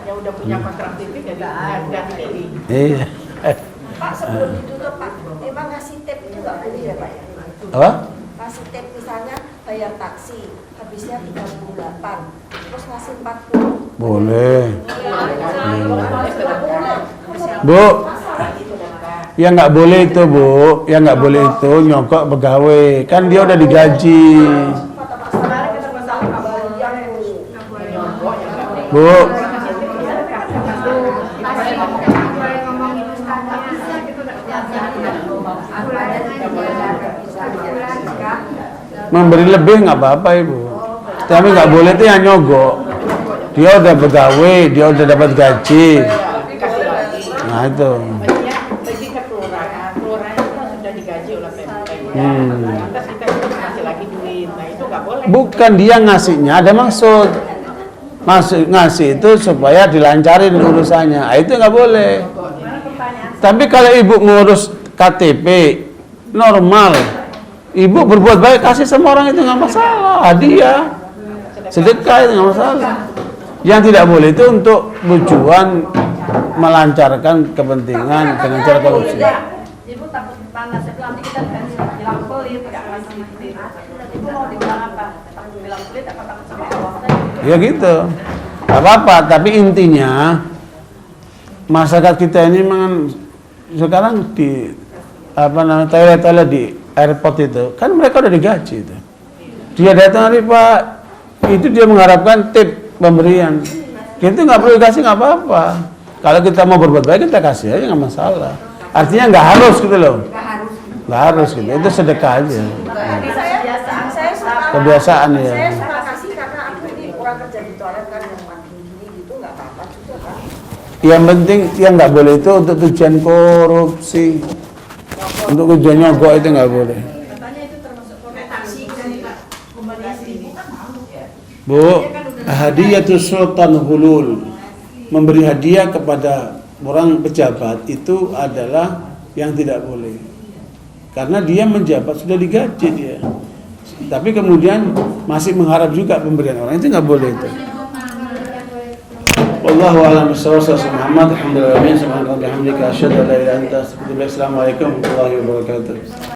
Yang udah punya kontrak politik jadi dan pilih. Iya. Pak, sebelum ditutup, Pak, emang ngasih tip itu nggak boleh ya, Pak? Apa? Ngasih tip misalnya bayar taksi, habisnya 38, terus ngasih 40. Boleh. Bu, yang nggak boleh itu, Bu, yang nggak boleh itu nyokok pegawai, kan dia udah digaji. Bu, memberi lebih nggak apa-apa, Ibu, tapi nggak boleh itu yang nyogok. Dia udah pegawai, dia udah dapat gaji. Nah itu. Pergi ke kelurahan itu sudah digaji oleh Pemda. Lantas kita kasih lagi duit, nah itu nggak boleh. Bukan dia ngasihnya, ada maksud. Ngasih itu supaya dilancarin urusannya. Nah, itu nggak boleh. Tapi kalau Ibu ngurus KTP normal, Ibu berbuat baik kasih sama orang itu nggak masalah, hadiah, sedekah itu nggak masalah. Yang tidak boleh itu untuk tujuan melancarkan kepentingan dengan cara korupsi. Ibu takut panas, saya bilang nanti kita bilang pelit, nggak ngasih pelit. Ibu mau dibilang apa? Takut bilang pelit, apa takut sama Allah? Ya gitu. Gak apa-apa, tapi intinya masyarakat kita ini memang sekarang di toilet di airport itu kan mereka udah digaji itu. Dia datang hari Pak, itu dia mengharapkan tip pemberian. Itu nggak perlu dikasih, nggak apa-apa. Kalau kita mau berbuat baik kita kasih aja, nggak masalah. Artinya nggak harus gitu loh. Nggak harus gitu. Itu sedekah aja. Tapi saya suka Kebiasaan ya. Saya suka kasih karena aku ini orang kerja di toilet kan yang mandi gini gitu nggak apa-apa juga kan. Yang penting yang nggak boleh itu untuk tujuan korupsi. Untuk tujuan nyogok itu nggak boleh. Katanya itu termasuk taksi kan juga kembali ibu kan malu ya. Bu, hadiyatus sultan hulul. Memberi hadiah kepada orang pejabat itu adalah yang tidak boleh. Karena dia menjabat sudah digaji dia. Tapi kemudian masih mengharap juga pemberian orang itu nggak boleh itu. Wallahu a'lam bishawab. Muhammad alhamdulillah. Subhanallah bihamdika asyhadu an la ilaha illa anta astaghfiruka wa atubu ilaik. Assalamualaikum warahmatullahi wabarakatuh.